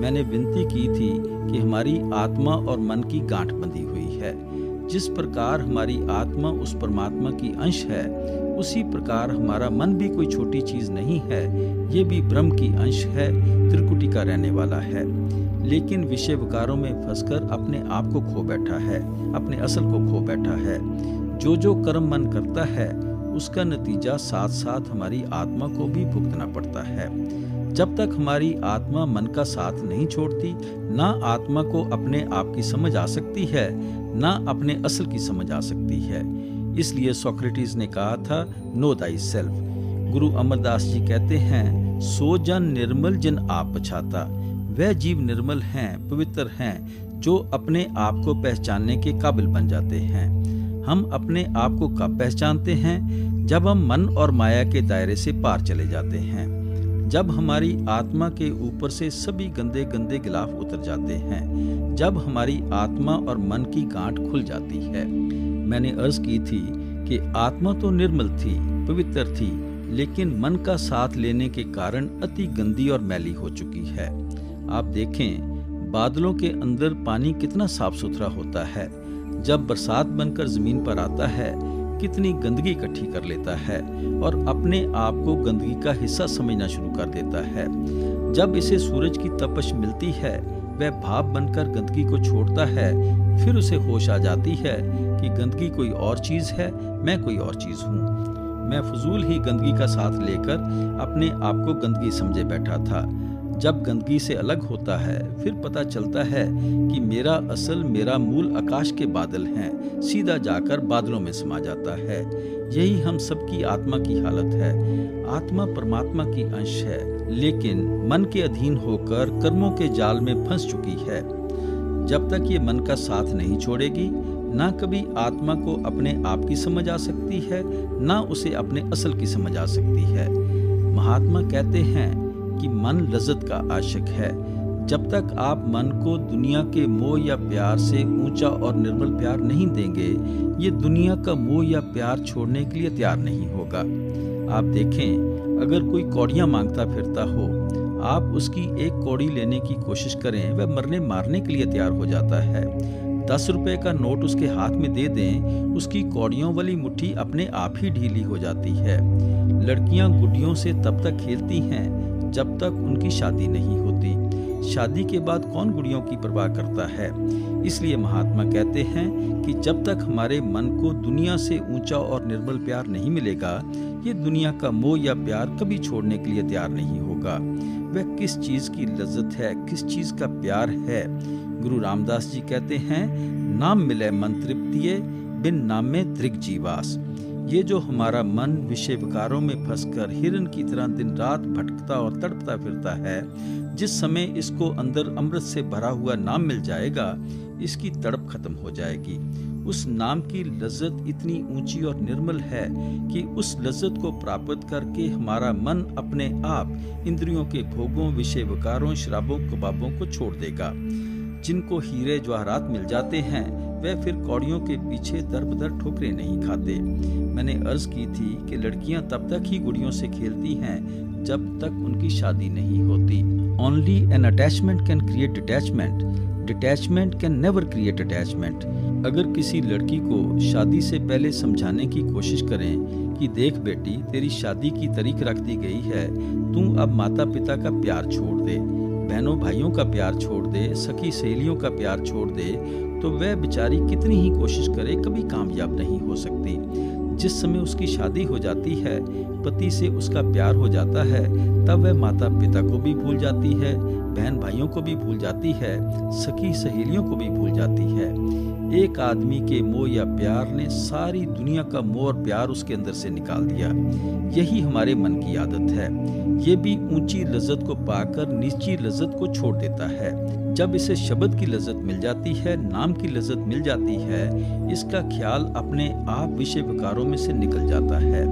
मैंने विनती की थी कि हमारी आत्मा और मन की गांठ बंधी हुई है। जिस प्रकार हमारी आत्मा उस परमात्मा की अंश है, उसी प्रकार हमारा मन भी कोई छोटी चीज नहीं है। ये भी ब्रह्म की अंश है, त्रिकुटी का रहने वाला है। लेकिन विषय विकारों में फंसकर अपने आप को खो बैठा है, अपने असल को खो बैठा है। जो जो कर्म मन करता है, उसका नतीजा साथ साथ हमारी आत्मा को भी भुगतना पड़ता है। जब तक हमारी आत्मा मन का साथ नहीं छोड़ती, ना आत्मा को अपने आप की समझ आ सकती है, ना अपने असल की समझ आ सकती है। इसलिए सोक्रेटिस ने कहा था, नो दाई सेल्फ। गुरु अमरदास जी कहते हैं, सो जन निर्मल जिन आप पछाता। वह जीव निर्मल हैं, पवित्र हैं, जो अपने आप को पहचानने के काबिल बन जाते हैं। हम अपने आप को कब पहचानते हैं? जब हम मन और माया के दायरे से पार चले जाते हैं, जब हमारी आत्मा के ऊपर से सभी गंदे गंदे गिलाफ उतर जाते हैं, जब हमारी आत्मा और मन की गांठ खुल जाती है। मैंने अर्ज की थी कि आत्मा तो निर्मल थी, पवित्र थी, लेकिन मन का साथ लेने के कारण अति गंदी और मैली हो चुकी है। आप देखें, बादलों के अंदर पानी कितना साफ सुथरा होता है, जब बरसात बनकर जमीन पर आता है कितनी गंदगी इकट्ठी कर लेता है और अपने आप को गंदगी का हिस्सा समझना शुरू कर देता है। जब इसे सूरज की तपश मिलती है, वह भाप बनकर गंदगी को छोड़ता है, फिर उसे होश आ जाती है कि गंदगी कोई और चीज है, मैं कोई और चीज हूँ। मैं फजूल ही गंदगी का साथ लेकर अपने आप को गंदगी समझे बैठा था। जब गंदगी से अलग होता है फिर पता चलता है कि मेरा मूल आकाश के बादल हैं, सीधा जाकर बादलों में समा जाता है। यही हम सबकी आत्मा की हालत है। आत्मा परमात्मा की अंश है, लेकिन मन के अधीन होकर कर्मों के जाल में फंस चुकी है। जब तक ये मन का साथ नहीं छोड़ेगी, ना कभी आत्मा को अपने आप की समझ आ सकती है, ना उसे अपने असल की समझ आ सकती है। महात्मा कहते हैं कि मन लज्जत का आशिक है। जब तक आप मन को दुनिया के मोह या प्यार से ऊंचा और निर्मल प्यार नहीं देंगे, ये दुनिया का मोह या प्यार छोड़ने के लिए तैयार नहीं होगा। आप देखें, अगर कोई कौड़ियां मांगता फिरता हो, आप उसकी एक कौड़ी लेने की कोशिश करें, वह मरने मारने के लिए तैयार हो जाता है। 10 रुपए का नोट उसके हाथ में दे दें, उसकी कौड़ियों वाली मुट्ठी अपने आप ही ढीली हो जाती है। लड़कियां गुड्डियों से तब तक खेलती हैं जब तक उनकी शादी नहीं होती। शादी के बाद कौन गुड़ियों की परवाह करता है। इसलिए महात्मा कहते हैं कि जब तक हमारे मन को दुनिया से ऊंचा और निर्मल प्यार नहीं मिलेगा, ये दुनिया का मोह या प्यार कभी छोड़ने के लिए तैयार नहीं होगा। वह किस चीज की लज्जत है, किस चीज का प्यार है। गुरु रामदास जी कहते हैं, नाम मिले मन तृप्तिये, बिन नाम में दृग जीवास। ये जो हमारा मन विषय विकारों में फंसकर हिरन की तरह दिन रात भटकता और तड़पता फिरता है, जिस समय इसको अंदर अमृत से भरा हुआ नाम मिल जाएगा, इसकी तड़प खत्म हो जाएगी। उस नाम की लज्जत इतनी ऊंची और निर्मल है कि उस लज्जत को प्राप्त करके हमारा मन अपने आप इंद्रियों के भोगों, विषय विकारों, शराबों, कबाबों को छोड़ देगा। जिनको हीरे जवाहरात मिल जाते हैं, वह फिर कौड़ियों के पीछे दर बदर ठोकरें नहीं खाते। मैंने अर्ज की थी कि लड़कियां तब तक ही गुड़ियों से खेलती हैं जब तक उनकी शादी नहीं होती। Only an attachment can create detachment. Detachment can never create attachment. अगर किसी लड़की को शादी से पहले समझाने की कोशिश करें कि देख बेटी, तेरी शादी की तारीख रख दी गई है, तू अब माता पिता का प्यार छोड़ दे, बहनों भाइयों का प्यार छोड़ दे, सखी सहेलियों का प्यार छोड़ दे, तो वह बेचारी कितनी ही कोशिश करे कभी कामयाब नहीं हो सकती। जिस समय उसकी शादी हो जाती है, पति से उसका प्यार हो जाता है, तब वह माता पिता को भी भूल जाती है, बहन भाइयों को भी भूल जाती है, सखी सहेलियों को भी भूल जाती है। एक आदमी के मोह या प्यार ने सारी दुनिया का मोह और प्यार उसके अंदर से निकाल दिया। यही हमारे मन की आदत है। ये भी ऊंची लज्जत को पाकर नीची लज्जत को छोड़ देता है। जब इसे शब्द की लज्जत मिल जाती है, नाम की लज्जत मिल जाती है, इसका ख्याल अपने आप विषय विकारों में से निकल जाता है।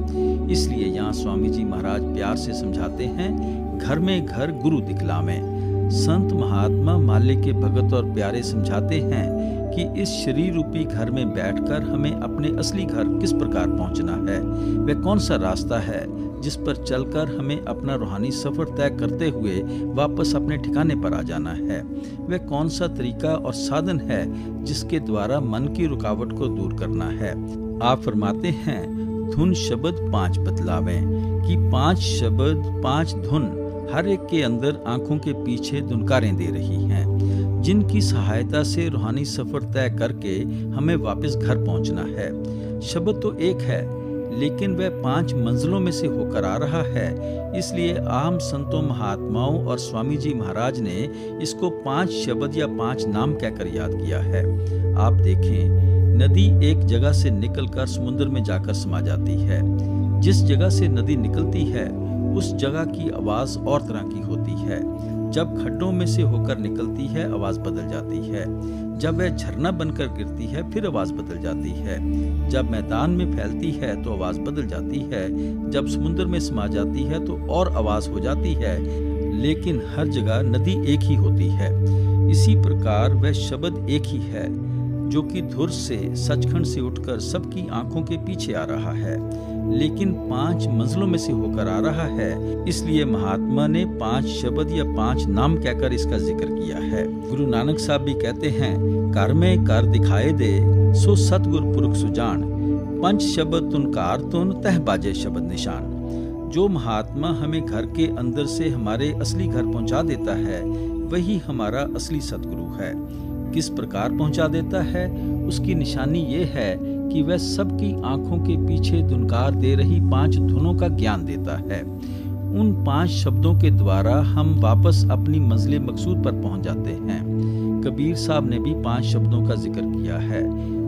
इसलिए यहाँ स्वामी जी महाराज प्यार से समझाते हैं, घर में घर गुरु दिखलावें। संत महात्मा माल्य के भगत और प्यारे समझाते हैं कि इस शरीर रूपी घर में बैठकर हमें अपने असली घर किस प्रकार पहुंचना है। वह कौन सा रास्ता है जिस पर चलकर हमें अपना रूहानी सफर तय करते हुए वापस अपने ठिकाने पर आ जाना है। वह कौन सा तरीका और साधन है जिसके द्वारा मन की रुकावट को दूर करना है। आप फरमाते हैं, धुन शब्द 5 बतलावें, कि 5 शब्द 5 धुन हर एक के अंदर आंखों के पीछे धुनकारें दे रही हैं, जिनकी सहायता से रूहानी सफर तय करके हमें वापस घर पहुंचना है। शब्द तो एक है, लेकिन वह 5 मंजिलों में से होकर आ रहा है। इसलिए आम संतों, महात्माओं और स्वामी जी महाराज ने इसको 5 शब्द या 5 नाम कहकर याद किया है। आप देखें, नदी एक जगह से निकलकर समुद्र में जाकर समा जाती है। जिस जगह से नदी निकलती है, उस जगह की आवाज और तरह की होती है। जब खड्डों में से होकर निकलती है, आवाज बदल जाती है। जब वह झरना बनकर गिरती है, फिर आवाज बदल जाती है। जब मैदान में फैलती है तो आवाज बदल जाती है। जब समुद्र में समा जाती है तो और आवाज हो जाती है। लेकिन हर जगह नदी एक ही होती है। इसी प्रकार वह शब्द एक ही है, जो कि धुर से, सचखंड से उठकर सबकी आंखों के पीछे आ रहा है, लेकिन 5 मंजिलों में से होकर आ रहा है। इसलिए महात्मा ने 5 शब्द या 5 नाम कहकर इसका जिक्र किया है। गुरु नानक साहब भी कहते हैं, कर में कर दिखाए दे, सो सतगुर पुरख सुजान, 5 शब्द तुनकार तुन तह बाजे शब्द निशान। जो महात्मा हमें घर के अंदर से हमारे असली घर पहुंचा देता है, वही हमारा असली सद्गुरु है। किस प्रकार पहुंचा देता है, उसकी निशानी ये है कि वह सबकी आंखों के पीछे धुनकार दे रही 5 धुनों का ज्ञान देता है। उन 5 शब्दों के द्वारा हम वापस अपनी मंजिल मकसूद पर पहुंच जाते हैं। कबीर साहब ने भी 5 शब्दों का जिक्र किया है।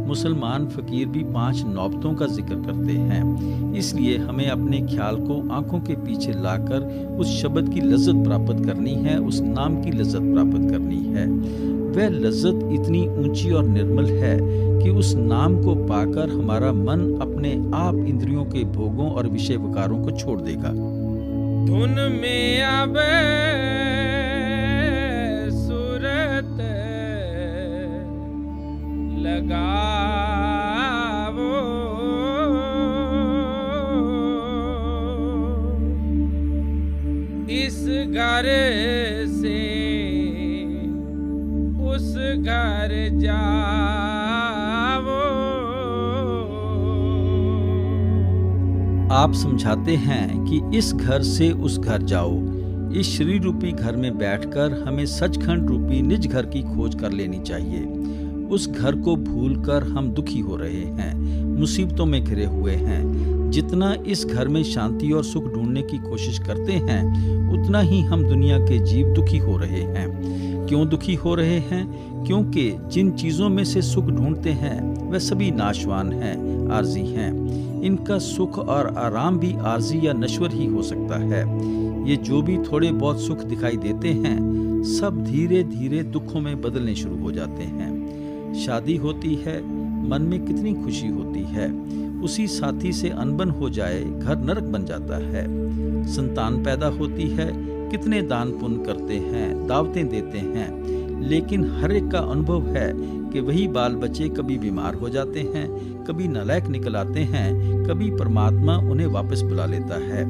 मुसलमान फकीर भी 5 नौबतों का जिक्र करते हैं। इसलिए हमें अपने ख्याल को आंखों के पीछे लाकर उस शब्द की लज्जत प्राप्त करनी है, उस नाम की लज्जत प्राप्त करनी है। वह लज्जत इतनी ऊंची और निर्मल है कि उस नाम को पाकर हमारा मन अपने आप इंद्रियों के भोगों और विषय विकारों को छोड़ देगा। धुन में अब सूरत लगावो, इस घर से उस घर जावो। आप समझाते हैं कि इस घर से उस घर जाओ। इस शरीर रूपी घर में बैठकर हमें सचखंड रूपी निज घर की खोज कर लेनी चाहिए। उस घर को भूलकर हम दुखी हो रहे हैं, मुसीबतों में घिरे हुए हैं। जितना इस घर में शांति और सुख ढूंढने की कोशिश करते हैं, उतना ही हम दुनिया के जीव दुखी हो रहे हैं। क्यों दुखी हो रहे हैं? क्योंकि जिन चीज़ों में से सुख ढूंढते हैं वह सभी नाशवान हैं, आर्जी हैं। इनका सुख और आराम भी आर्जी या नश्वर ही हो सकता है। ये जो भी थोड़े बहुत सुख दिखाई देते हैं, सब धीरे धीरे दुखों में बदलने शुरू हो जाते हैं। शादी होती है, मन में कितनी खुशी होती है। उसी साथी से अनबन हो जाए, घर नरक बन जाता है। संतान पैदा होती है, कितने दान पुण्य करते हैं, दावतें देते हैं, लेकिन हर एक का अनुभव है कि वही बाल बच्चे कभी बीमार हो जाते हैं, कभी नालायक निकल आते हैं, कभी परमात्मा उन्हें वापस बुला लेता है।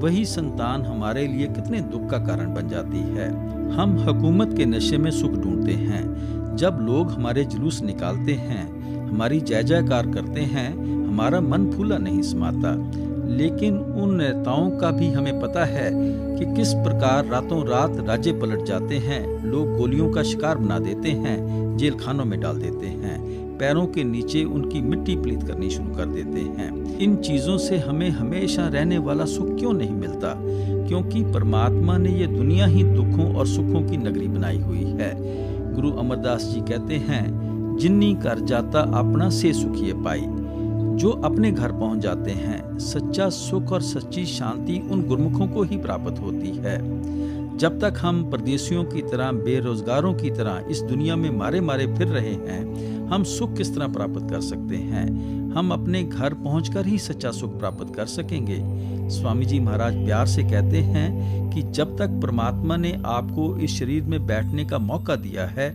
वही संतान हमारे लिए कितने दुख का कारण बन जाती है। हम हुकूमत के नशे में सुख ढूंढते हैं। जब लोग हमारे जुलूस निकालते हैं, हमारी जय जयकार करते हैं, हमारा मन फूला नहीं समाता। लेकिन उन नेताओं का भी हमें पता है कि किस प्रकार रातों रात राज्य पलट जाते हैं। लोग गोलियों का शिकार बना देते हैं, जेल खानों में डाल देते हैं, पैरों के नीचे उनकी मिट्टी पलीत करनी शुरू कर देते हैं। इन चीज़ों से हमें हमेशा रहने वाला सुख क्यों नहीं मिलता? क्योंकि परमात्मा ने ये दुनिया ही दुखों और सुखों की नगरी बनाई हुई है। गुरु अमरदास जी कहते हैं, जिन्नी कर जाता अपना से सुखिए पाई। जो अपने घर पहुंच जाते हैं, सच्चा सुख और सच्ची शांति उन गुरमुखों को ही प्राप्त होती है। जब तक हम परदेशियों की तरह, बेरोजगारों की तरह इस दुनिया में मारे मारे फिर रहे हैं, हम सुख किस तरह प्राप्त कर सकते हैं? हम अपने घर पहुंचकर ही सच्चा सुख प्राप्त कर सकेंगे। स्वामी जी महाराज प्यार से कहते हैं कि जब तक परमात्मा ने आपको इस शरीर में बैठने का मौका दिया है,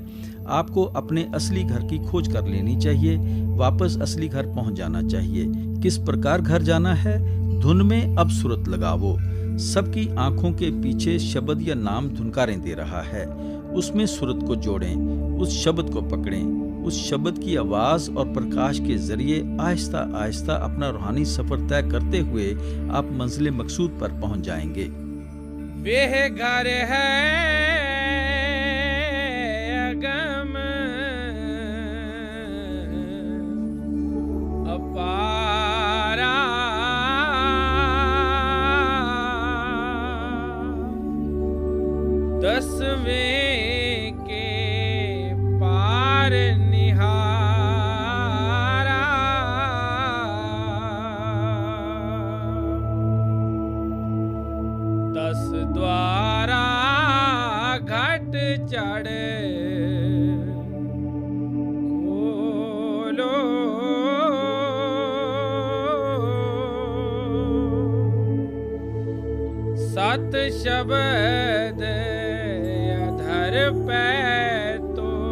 आपको अपने असली घर की खोज कर लेनी चाहिए, वापस असली घर पहुंच जाना चाहिए। किस प्रकार घर जाना है? धुन में अब सूरत लगावो। सबकी आंखों के पीछे शब्द या नाम धुनकारें दे रहा है, उसमें सूरत को जोड़ें, उस शब्द को पकड़ें। उस शब्द की आवाज और प्रकाश के जरिए आहिस्ता आहिस्ता अपना रूहानी सफर तय करते हुए आप मंजिल मकसूद पर पहुंच जाएंगे। वेह घर है अगम अपारा, दसवें के पार निहारा। दस द्वारा घट चढ़ खोलो, सत शब्द अधर पे तोलो।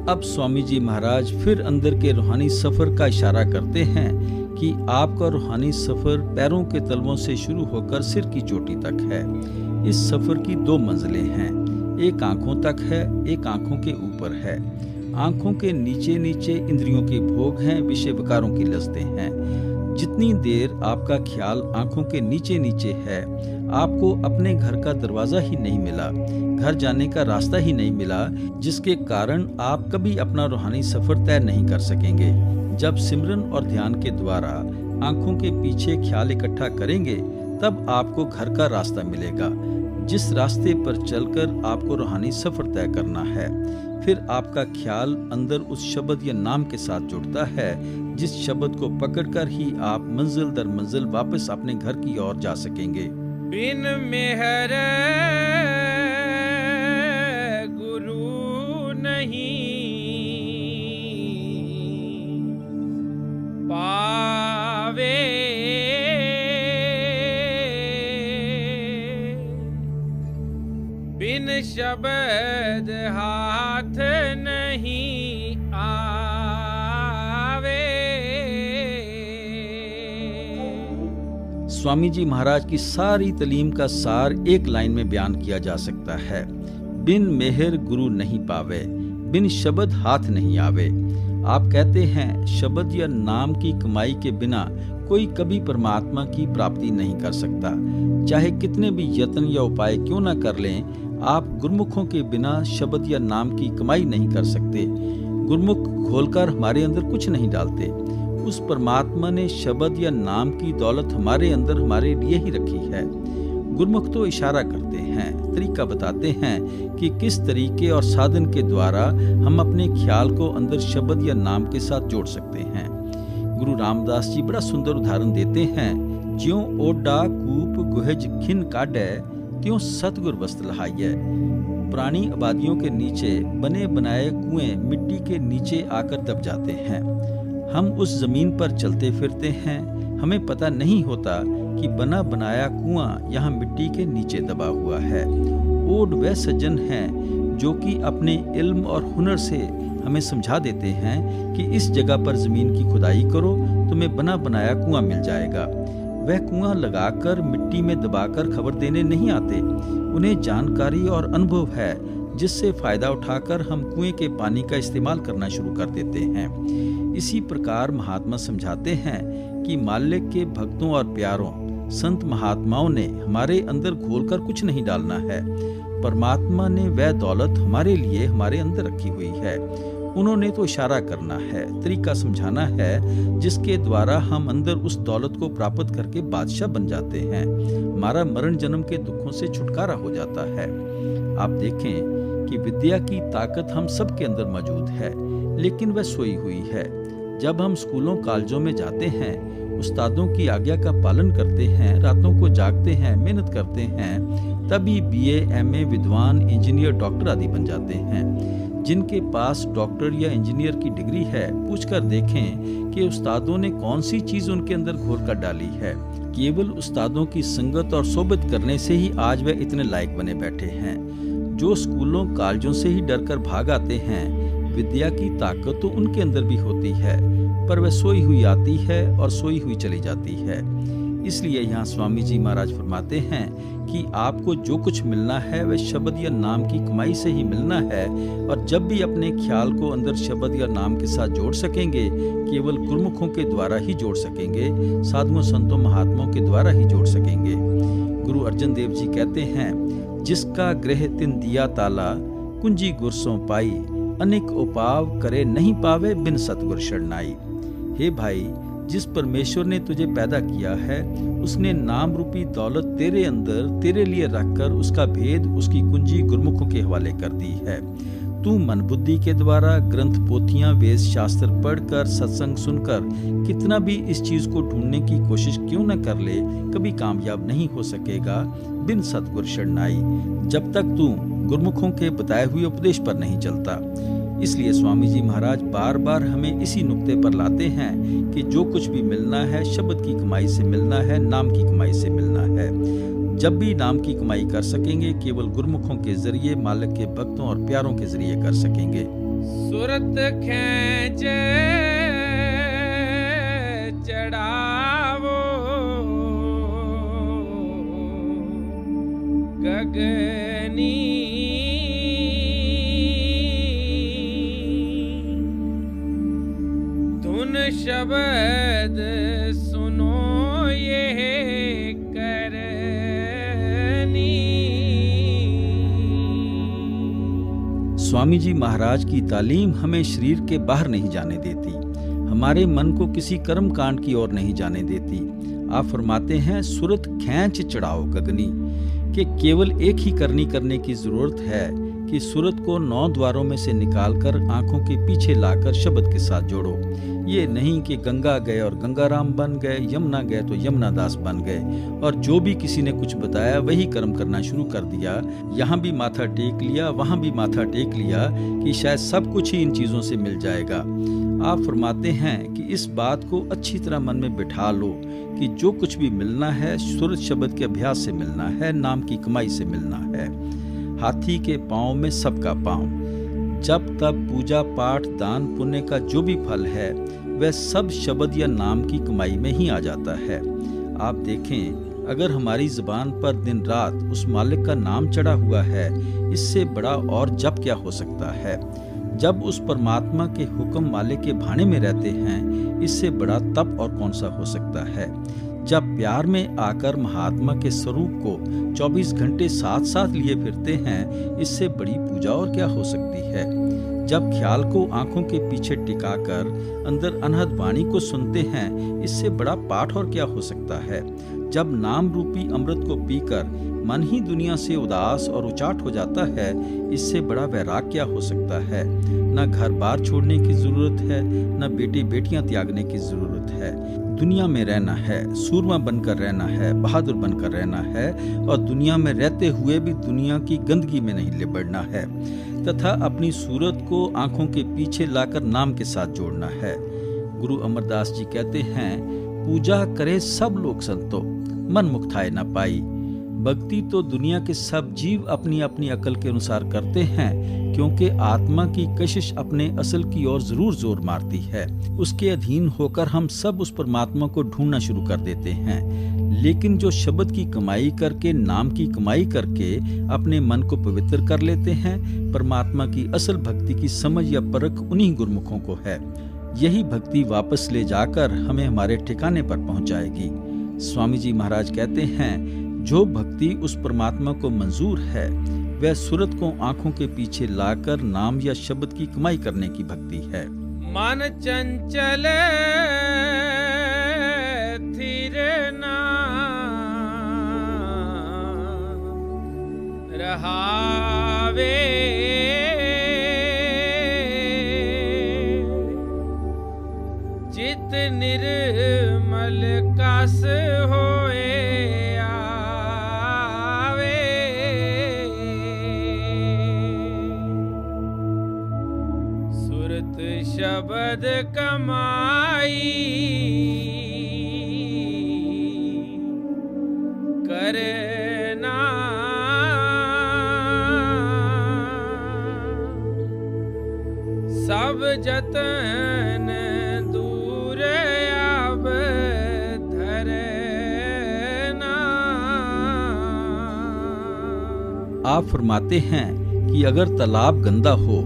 अब स्वामी जी महाराज फिर अंदर के रूहानी सफर का इशारा करते हैं कि आपका रूहानी सफर पैरों के तलवों से शुरू होकर सिर की चोटी तक है। इस सफर की 2 मंजिलें हैं, एक आंखों तक है, एक आंखों के ऊपर है। आंखों के नीचे नीचे इंद्रियों के भोग हैं, विषय विकारों की लज्जतें हैं। जितनी देर आपका ख्याल आंखों के नीचे नीचे है, आपको अपने घर का दरवाजा ही नहीं मिला, घर जाने का रास्ता ही नहीं मिला, जिसके कारण आप कभी अपना रूहानी सफर तय नहीं कर सकेंगे। जब सिमरन और ध्यान के द्वारा आंखों के पीछे ख्याल इकट्ठा करेंगे, तब आपको घर का रास्ता मिलेगा, जिस रास्ते पर चलकर आपको रूहानी सफर तय करना है। फिर आपका ख्याल अंदर उस शब्द या नाम के साथ जुड़ता है, जिस शब्द को पकड़कर ही आप मंजिल दर मंजिल वापस अपने घर की ओर जा सकेंगे। बिन मेहर गुरु नहीं पावे, बिन शब्द हाथ नहीं आवे। स्वामी जी महाराज की सारी तालीम का सार एक लाइन में बयान किया जा सकता है, बिन मेहर गुरु नहीं पावे, बिन शब्द हाथ नहीं आवे। आप कहते हैं शब्द या नाम की कमाई के बिना कोई कभी परमात्मा की प्राप्ति नहीं कर सकता। चाहे कितने भी यत्न या उपाय क्यों ना कर लें, आप गुरमुखों के बिना शब्द या नाम की कमाई नहीं कर सकते। गुरमुख खोलकर हमारे अंदर कुछ नहीं डालते। उस परमात्मा ने शब्द या नाम की दौलत हमारे अंदर हमारे लिए ही रखी है। गुरमुख तो इशारा करते हैं, तरीका बताते हैं कि किस तरीके और साधन के द्वारा हम अपने ख्याल को अंदर शब्द या नाम के साथ जोड़ सकते हैं। गुरु रामदास जी बड़ा सुंदर उदाहरण देते हैं, ज्यों ओडा कूप गुहज खिन काढ़े, त्यों सतगुर वस्त्र लहाइए। पुरानी आबादियों के नीचे बने बनाए कुएं मिट्टी के नीचे आकर दब जाते हैं। हम उस जमीन पर चलते फिरते हैं, हमें पता नहीं होता कि बना बनाया कुआं यहाँ मिट्टी के नीचे दबा हुआ है। ओड वह सज्जन हैं जो कि अपने इल्म और हुनर से हमें समझा देते हैं कि इस जगह पर जमीन की खुदाई करो, तुम्हें बना बनाया कुआं मिल जाएगा। वह कुआं लगाकर मिट्टी में दबाकर खबर देने नहीं आते। उन्हें जानकारी और अनुभव है, जिससे फायदा उठाकर हम कुएं के पानी का इस्तेमाल करना शुरू कर देते हैं। इसी प्रकार महात्मा समझाते हैं कि मालिक के भक्तों और प्यारों संत महात्माओं ने हमारे अंदर घोलकर कुछ नहीं डालना है। परमात्मा ने वह दौलत हमारे लिए हमारे अंदर रखी हुई है। उन्होंने तो इशारा करना है, तरीका समझाना है, जिसके द्वारा हम अंदर उस दौलत को प्राप्त करके बादशाह बन जाते हैं। हमारा मरण जन्म के दुखों से छुटकारा हो जाता है। आप देखें कि विद्या की ताकत हम सब के अंदर मौजूद है, लेकिन वह सोई हुई है। जब हम स्कूलों कॉलेजों में जाते हैं, उस्तादों की आज्ञा का पालन करते हैं, रातों को जागते हैं, मेहनत करते हैं, तभी बीए, एमए, विद्वान, इंजीनियर, डॉक्टर आदि बन जाते हैं। जिनके पास डॉक्टर या इंजीनियर की डिग्री है, पूछकर देखें कि उस्तादों ने कौन सी चीज उनके अंदर घोल कर डाली है। केवल उस्तादों की संगत और सोबत करने से ही आज वह इतने लायक बने बैठे हैं। जो स्कूलों कॉलेजों से ही डरकर भाग आते हैं, विद्या की ताकत तो उनके अंदर भी होती है, पर वह सोई हुई आती है और सोई हुई चली जाती है। इसलिए यहाँ स्वामी जी महाराज फरमाते हैं कि आपको जो कुछ मिलना है वह शब्द या नाम की कमाई से ही मिलना है। और जब भी अपने ख्याल को अंदर शब्द या नाम के साथ जोड़ सकेंगे, केवल गुरमुखों के द्वारा ही जोड़ सकेंगे, साधुओं संतों महात्माओं के द्वारा ही जोड़ सकेंगे। गुरु अर्जन देव जी कहते हैं, जिसका गृह तिन दिया ताला, कुंजी गुरसों पाई, अनेक उपाव करे नहीं पावे, बिन सतगुर शरणाई। हे भाई, जिस परमेश्वर ने तुझे पैदा किया है, उसने नाम रूपी दौलत तेरे अंदर तेरे लिए रखकर उसका भेद, उसकी कुंजी गुरमुखों के हवाले कर दी है। तू मन बुद्धि के द्वारा ग्रंथ, पोथियां, वेद शास्त्र पढ़कर, सत्संग सुनकर कितना भी इस चीज को ढूंढने की कोशिश क्यों न कर ले, कभी कामयाब नहीं हो सकेगा, बिन सतगुर शरणाई, जब तक तू गुरमुखों के बताए हुए उपदेश पर नहीं चलता। इसलिए स्वामी जी महाराज बार बार हमें इसी नुक्ते पर लाते हैं कि जो कुछ भी मिलना है, शब्द की कमाई से मिलना है, नाम की कमाई से मिलना है। जब भी नाम की कमाई कर सकेंगे, केवल गुरमुखों के जरिए, मालिक के भक्तों और प्यारों के जरिए कर सकेंगे। सुरत खैंच चढ़ावो गगनी, धुन शब्द सुन ये करनी। स्वामी जी महाराज की तालीम हमें शरीर के बाहर नहीं जाने देती, हमारे मन को किसी कर्म कांड की ओर नहीं जाने देती। आप फरमाते हैं सुरत खींच चढ़ाओ गगनी, कि केवल एक ही करने की जरूरत है कि सुरत को 9 द्वारों में से निकालकर आंखों के पीछे लाकर शब्द के साथ जोड़ो। ये नहीं कि गंगा गए और गंगाराम बन गए, यमुना गए तो यमुना दास बन गए और जो भी किसी ने कुछ बताया वही कर्म करना शुरू कर दिया। यहाँ भी माथा टेक लिया, वहाँ भी माथा टेक लिया कि शायद सब कुछ ही इन चीज़ों से मिल जाएगा। आप फरमाते हैं कि इस बात को अच्छी तरह मन में बिठा लो कि जो कुछ भी मिलना है सुरत शब्द के अभ्यास से मिलना है, नाम की कमाई से मिलना है। हाथी के पाँव में सबका पाँव। जब तब पूजा पाठ दान पुण्य का जो भी फल है वह सब शब्द या नाम की कमाई में ही आ जाता है। आप देखें, अगर हमारी जुबान पर दिन रात उस मालिक का नाम चढ़ा हुआ है, इससे बड़ा और जप क्या हो सकता है। जब उस परमात्मा के हुक्म वाले के भाने में रहते हैं, इससे बड़ा तप और कौन सा हो सकता है। जब प्यार में आकर महात्मा के स्वरूप को 24 घंटे साथ साथ लिए फिरते हैं, इससे बड़ी पूजा और क्या हो सकती है। जब ख्याल को आंखों के पीछे टिकाकर अंदर अनहद वाणी को सुनते हैं, इससे बड़ा पाठ और क्या हो सकता है। जब नाम रूपी अमृत को पीकर मन ही दुनिया से उदास और उचाट हो जाता है, इससे बड़ा वैराग क्या हो सकता है। न घर बार छोड़ने की जरूरत है, न बेटे बेटियां त्यागने की जरूरत है। दुनिया में रहना है, सूरमा बनकर रहना है, बहादुर बनकर रहना है और दुनिया में रहते हुए भी दुनिया की गंदगी में नहीं लिबड़ना है, तथा अपनी सूरत को आंखों के पीछे लाकर नाम के साथ जोड़ना है। गुरु अमरदास जी कहते हैं, पूजा करे सब लोग संतो, मन मुक्ताए न पाई। भक्ति तो दुनिया के सब जीव अपनी अपनी अकल के अनुसार करते हैं, क्योंकि आत्मा की कशिश अपने असल की ओर जरूर जोर मारती है। उसके अधीन होकर हम सब उस परमात्मा को ढूंढना शुरू कर देते हैं। लेकिन जो शब्द की कमाई करके, नाम की कमाई करके अपने मन को पवित्र कर लेते हैं, परमात्मा की असल भक्ति की समझ या परख उन्हीं गुरमुखों को है। यही भक्ति वापस ले जाकर हमें हमारे ठिकाने पर पहुंचाएगी। स्वामी जी महाराज कहते हैं, जो भक्ति उस परमात्मा को मंजूर है वह सुरत को आंखों के पीछे लाकर नाम या शब्द की कमाई करने की भक्ति है। मन चंचल थिर ना रहावे, चित निर्मल कस होए शब्द कमाई करना, सब जतन दूर अब धरना। आप फरमाते हैं कि अगर तालाब गंदा हो,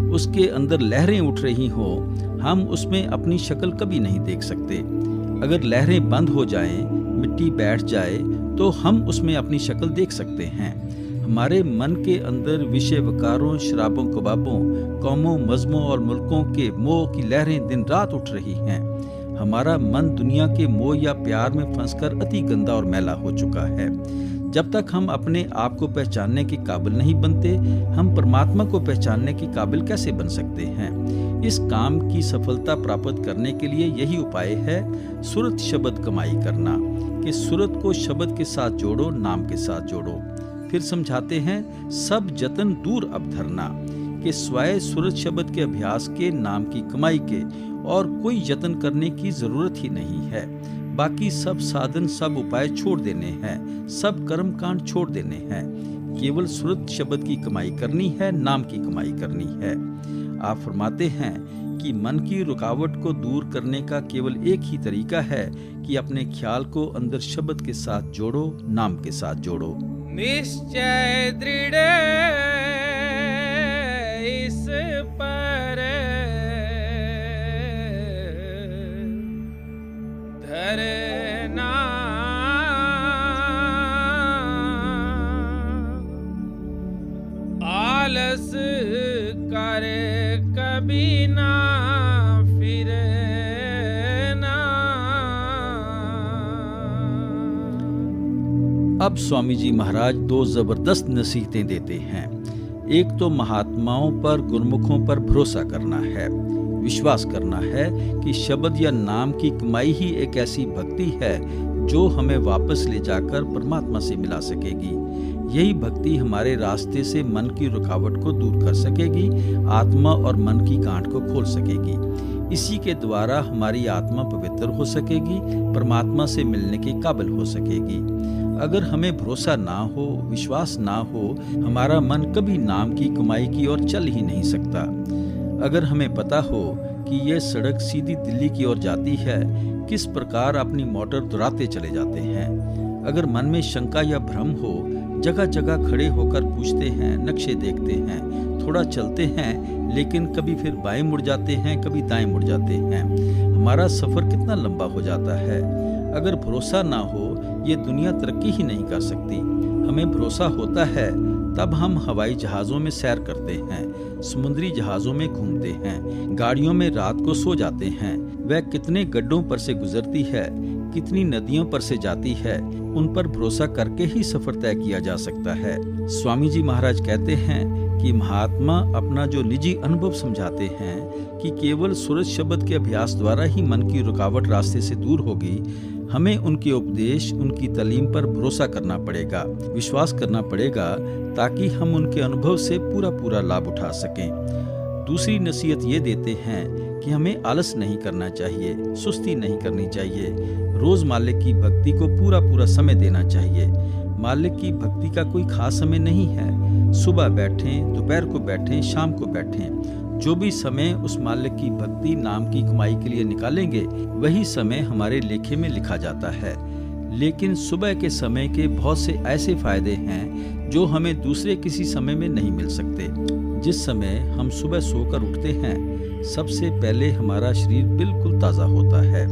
उसके अंदर लहरें उठ रही हो, हम उसमें अपनी शक्ल कभी नहीं देख सकते। अगर लहरें बंद हो जाएं, मिट्टी बैठ जाए, तो हम उसमें अपनी शक्ल देख सकते हैं। हमारे मन के अंदर विषय विकारों, शराबों, कबाबों, कौमों, मजहबों और मुल्कों के मोह की लहरें दिन रात उठ रही हैं। हमारा मन दुनिया के मोह या प्यार में फंसकर अति गंदा और मैला हो चुका है। जब तक हम अपने आप को पहचानने के काबिल नहीं बनते, हम परमात्मा को पहचानने के काबिल कैसे बन सकते हैं। इस काम की सफलता प्राप्त करने के लिए यही उपाय है, सुरत शब्द कमाई करना, कि सुरत को शब्द के साथ जोड़ो, नाम के साथ जोड़ो। फिर समझाते हैं, सब जतन दूर अब धरना, कि स्वाय सुरत शब्द के अभ्यास के, नाम की कमाई के और कोई यत्न करने की जरूरत ही नहीं है। बाकी सब साधन, सब उपाय छोड़ देने हैं, सब कर्म कांड छोड़ देने हैं। केवल सुरत शब्द की कमाई करनी है, नाम की कमाई करनी है। आप फरमाते हैं कि मन की रुकावट को दूर करने का केवल एक ही तरीका है कि अपने ख्याल को अंदर शब्द के साथ जोड़ो, नाम के साथ जोड़ो। निश्चय दृढ़ इस पर धरना, करे कभी ना फिरे ना। अब स्वामी जी महाराज दो जबरदस्त नसीहतें देते हैं। एक तो महात्माओं पर, गुरमुखों पर भरोसा करना है, विश्वास करना है कि शब्द या नाम की कमाई ही एक ऐसी भक्ति है जो हमें वापस ले जाकर परमात्मा से मिला सकेगी। यही भक्ति हमारे रास्ते से मन की रुकावट को दूर कर सकेगी, आत्मा और मन की गांठ को खोल सकेगी। इसी के द्वारा हमारी आत्मा पवित्र हो सकेगी, परमात्मा से मिलने के काबिल हो सकेगी। अगर हमें भरोसा ना हो, विश्वास ना हो, हमारा मन कभी नाम की कमाई की ओर चल ही नहीं सकता। अगर हमें पता हो कि यह सड़क सीधी दिल्ली की ओर जाती है, किस प्रकार अपनी मोटर दुराते चले जाते हैं। अगर मन में शंका या भ्रम हो, जगह जगह खड़े होकर पूछते हैं, नक्शे देखते हैं, थोड़ा चलते हैं, लेकिन कभी फिर बाएं मुड़ जाते हैं, कभी दाएं मुड़ जाते हैं। हमारा सफर कितना लंबा हो जाता है। अगर भरोसा ना हो, ये दुनिया तरक्की ही नहीं कर सकती। हमें भरोसा होता है तब हम हवाई जहाज़ों में सैर करते हैं, समुद्री जहाज़ों में घूमते हैं, गाड़ियों में रात को सो जाते हैं। वह कितने गड्ढों पर से गुजरती है, कितनी नदियों पर से जाती है, उन पर भरोसा करके ही सफर तय किया जा सकता है। स्वामी जी महाराज कहते हैं कि महात्मा अपना जो निजी अनुभव समझाते हैं कि केवल सूरज शब्द के अभ्यास द्वारा ही मन की रुकावट रास्ते से दूर होगी। हमें उनके उपदेश, उनकी तालीम पर भरोसा करना पड़ेगा, विश्वास करना पड़ेगा, ताकि हम उनके अनुभव से पूरा पूरा लाभ उठा सकें। दूसरी नसीहत ये देते हैं कि हमें आलस नहीं करना चाहिए, सुस्ती नहीं करनी चाहिए। रोज मालिक की भक्ति को पूरा पूरा समय देना चाहिए। मालिक की भक्ति का कोई खास समय नहीं है। सुबह बैठें, दोपहर को बैठें, शाम को बैठें। जो भी समय उस मालिक की भक्ति, नाम की कमाई के लिए निकालेंगे, वही समय हमारे लेखे में लिखा जाता है। लेकिन सुबह के समय के बहुत से ऐसे फायदे हैं जो हमें दूसरे किसी समय में नहीं मिल सकते। जिस समय हम सुबह सोकर उठते हैं, सबसे पहले हमारा शरीर बिल्कुल ताज़ा होता है।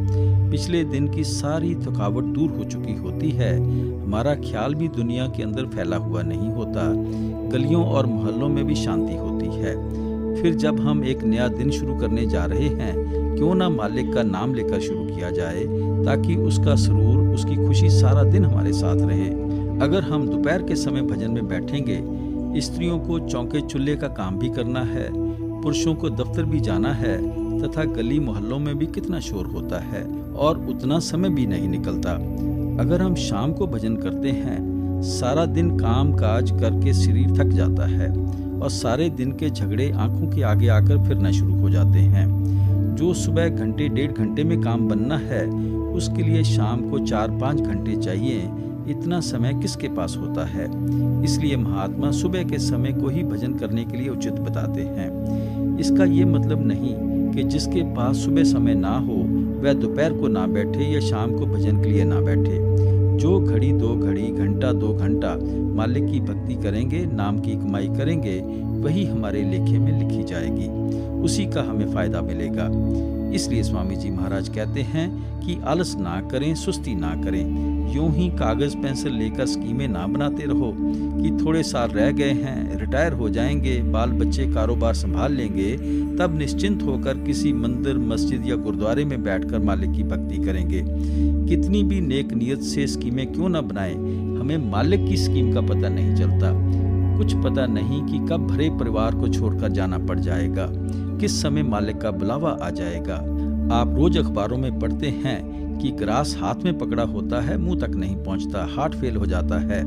पिछले दिन की सारी थकावट दूर हो चुकी होती है। हमारा ख्याल भी दुनिया के अंदर फैला हुआ नहीं होता। गलियों और मोहल्लों में भी शांति होती है। फिर जब हम एक नया दिन शुरू करने जा रहे हैं, क्यों ना मालिक का नाम लेकर शुरू किया जाए, ताकि उसका सुरूर, उसकी खुशी सारा दिन हमारे साथ रहे। अगर हम दोपहर के समय भजन में बैठेंगे, स्त्रियों को चौके चूल्हे का काम भी करना है, पुरुषों को दफ्तर भी जाना है, तथा गली मोहल्लों में भी कितना शोर होता है और उतना समय भी नहीं निकलता। अगर हम शाम को भजन करते हैं, सारा दिन काम काज करके शरीर थक जाता है और सारे दिन के झगड़े आंखों के आगे आकर फिरना शुरू हो जाते हैं। जो सुबह घंटे 1.5 घंटे में काम बनना है, उसके लिए शाम को 4-5 घंटे चाहिए। इतना समय किसके पास होता है? इसलिए महात्मा सुबह के समय को ही भजन करने के लिए उचित बताते हैं। इसका ये मतलब नहीं कि जिसके पास सुबह समय ना हो वह दोपहर को ना बैठे या शाम को भजन के लिए ना बैठे। जो घड़ी 2 घड़ी, घंटा 2 घंटा मालिक की भक्ति करेंगे, नाम की कमाई करेंगे, वही हमारे लेखे में लिखी जाएगी, उसी का हमें फायदा मिलेगा। इसलिए स्वामी जी महाराज कहते हैं कि आलस ना करें, सुस्ती ना करें। यूं ही कागज पेंसिल लेकर स्कीमें ना बनाते रहो कि थोड़े साल रह गए हैं, रिटायर हो जाएंगे, बाल बच्चे कारोबार संभाल लेंगे, तब निश्चिंत होकर किसी मंदिर, मस्जिद या गुरुद्वारे में बैठकर मालिक की भक्ति करेंगे। कितनी भी नेक नियत से स्कीमें क्यों न बनाएं, हमें मालिक की स्कीम का पता नहीं चलता। कुछ पता नहीं कि कब भरे परिवार को छोड़कर जाना पड़ जाएगा, किस समय मालिक का बुलावा आ जाएगा। आप रोज अखबारों में पढ़ते हैं कि ग्रास हाथ में पकड़ा होता है, मुंह तक नहीं पहुंचता, हार्ट फेल हो जाता है।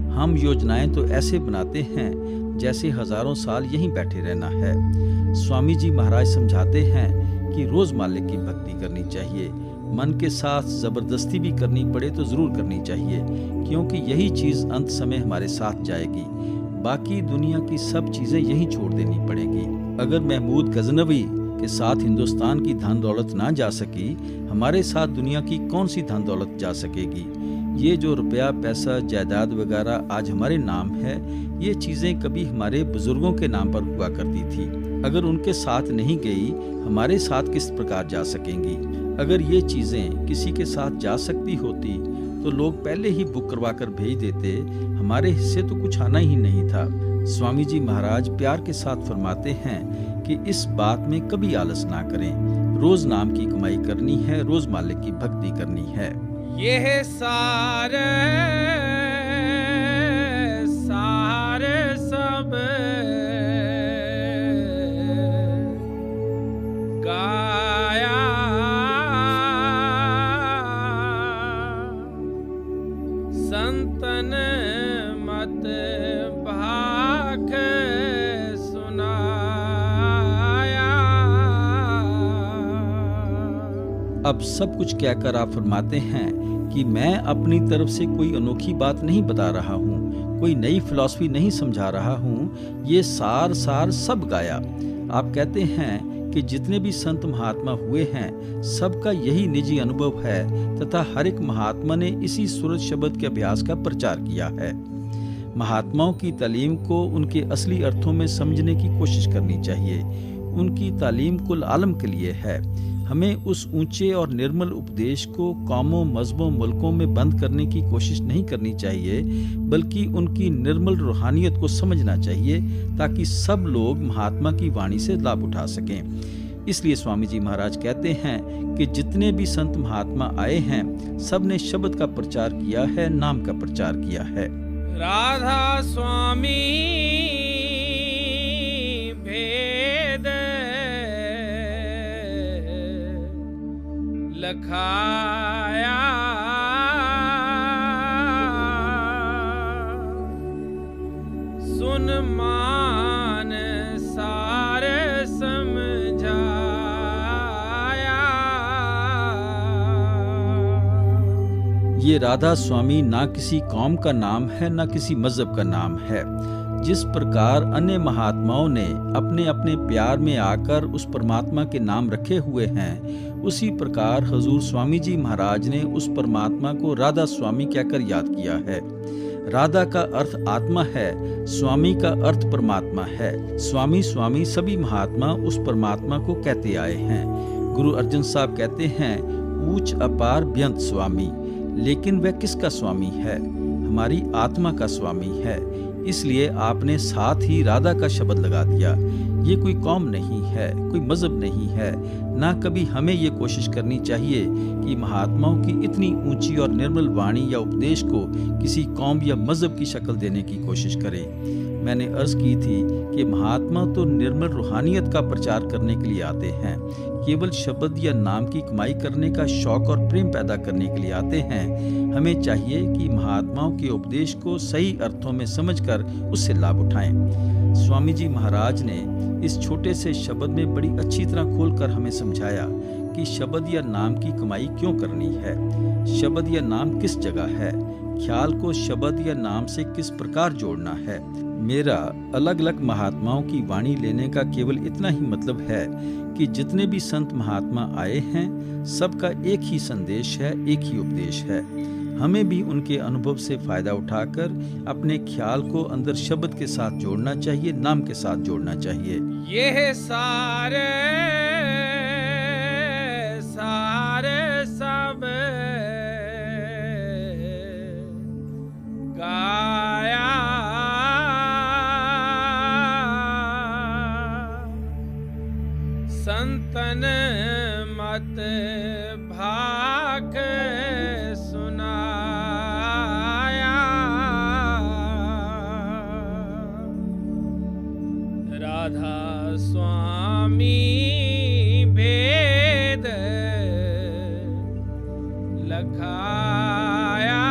हम योजनाएं तो ऐसे बनाते हैं जैसे हजारों साल यहीं बैठे रहना है। स्वामी जी महाराज समझाते हैं कि रोज मालिक की भक्ति करनी चाहिए। मन के साथ जबरदस्ती भी करनी पड़े तो जरूर करनी चाहिए, क्योंकि यही चीज अंत समय हमारे साथ जाएगी। बाकी दुनिया की सब चीजें यहीं छोड़ देनी पड़ेगी। अगर महमूद गजनवी के साथ हिंदुस्तान की धन दौलत ना जा सकी, हमारे साथ दुनिया की कौन सी धन दौलत जा सकेगी। ये जो रुपया, पैसा, जायदाद वगैरह आज हमारे नाम है, ये चीजें कभी हमारे बुजुर्गों के नाम पर हुआ करती थी। अगर उनके साथ नहीं गई, हमारे साथ किस प्रकार जा सकेंगी। अगर ये चीजें किसी के साथ जा सकती होती तो लोग पहले ही बुक करवा कर भेज देते। हमारे हिस्से तो कुछ आना ही नहीं था। स्वामी जी महाराज प्यार के साथ फरमाते हैं कि इस बात में कभी आलस ना करें। रोज नाम की कमाई करनी है, रोज मालिक की भक्ति करनी है। यह सारे सब गाया, संतन मत भाख सुनाया। अब सब कुछ कहकर आप फरमाते हैं कि मैं अपनी तरफ से कोई अनोखी बात नहीं बता रहा हूँ, कोई नई फिलॉसफी नहीं समझा रहा हूँ, ये सार सब गाया। आप कहते हैं कि जितने भी संत महात्मा हुए हैं सबका यही निजी अनुभव है तथा हर एक महात्मा ने इसी सूरज शब्द के अभ्यास का प्रचार किया है। महात्माओं की तालीम को उनके असली अर्थों में समझने की कोशिश करनी चाहिए। उनकी तालीम कुल आलम के लिए है। हमें उस ऊंचे और निर्मल उपदेश को कौमों, मजहबों, मुल्कों में बंद करने की कोशिश नहीं करनी चाहिए, बल्कि उनकी निर्मल रूहानियत को समझना चाहिए ताकि सब लोग महात्मा की वाणी से लाभ उठा सकें। इसलिए स्वामी जी महाराज कहते हैं कि जितने भी संत महात्मा आए हैं सब ने शब्द का प्रचार किया है, नाम का प्रचार किया है। राधा स्वामी भेद लखाया, सुन मान सारे समझाया। ये राधा स्वामी ना किसी कौम का नाम है, ना किसी मजहब का नाम है। जिस प्रकार अन्य महात्माओं ने अपने अपने प्यार में आकर उस परमात्मा के नाम रखे हुए हैं, उसी प्रकार हजूर स्वामी जी महाराज ने उस परमात्मा को राधा स्वामी कहकर याद किया है। राधा का अर्थ आत्मा है, स्वामी का अर्थ परमात्मा है। स्वामी स्वामी सभी महात्मा उस परमात्मा को कहते आए हैं। गुरु अर्जन साहब कहते हैं, ऊंच अपार बेअंत स्वामी, लेकिन वह किसका स्वामी है? हमारी आत्मा का स्वामी है। इसलिए आपने साथ ही राधा का शब्द लगा दिया। ये कोई कौम नहीं है, कोई मजहब नहीं है। ना कभी हमें ये कोशिश करनी चाहिए कि महात्माओं की इतनी ऊंची और निर्मल वाणी या उपदेश को किसी कौम या मजहब की शक्ल देने की कोशिश करें। मैंने अर्ज की थी कि महात्मा तो निर्मल रूहानियत का प्रचार करने के लिए आते हैं, केवल शब्द या नाम की कमाई करने का शौक और प्रेम पैदा करने के लिए आते हैं। हमें चाहिए कि महात्माओं के उपदेश को सही अर्थों में समझकर उससे लाभ उठाएं। स्वामी जी महाराज ने इस छोटे से शब्द में बड़ी अच्छी तरह खोलकर हमें समझाया कि शब्द या नाम की कमाई क्यों करनी है, शब्द या नाम किस जगह है, ख्याल को शब्द या नाम से किस प्रकार जोड़ना है। मेरा अलग अलग महात्माओं की वाणी लेने का केवल इतना ही मतलब है कि जितने भी संत महात्मा आए हैं सबका एक ही संदेश है, एक ही उपदेश है। हमें भी उनके अनुभव से फायदा उठाकर अपने ख्याल को अंदर शब्द के साथ जोड़ना चाहिए, नाम के साथ जोड़ना चाहिए। यह सारे सब गाया, संतन मत भाग सुनाया। राधा स्वामी भेद लखाया,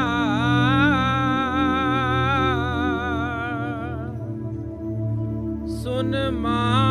सुन मा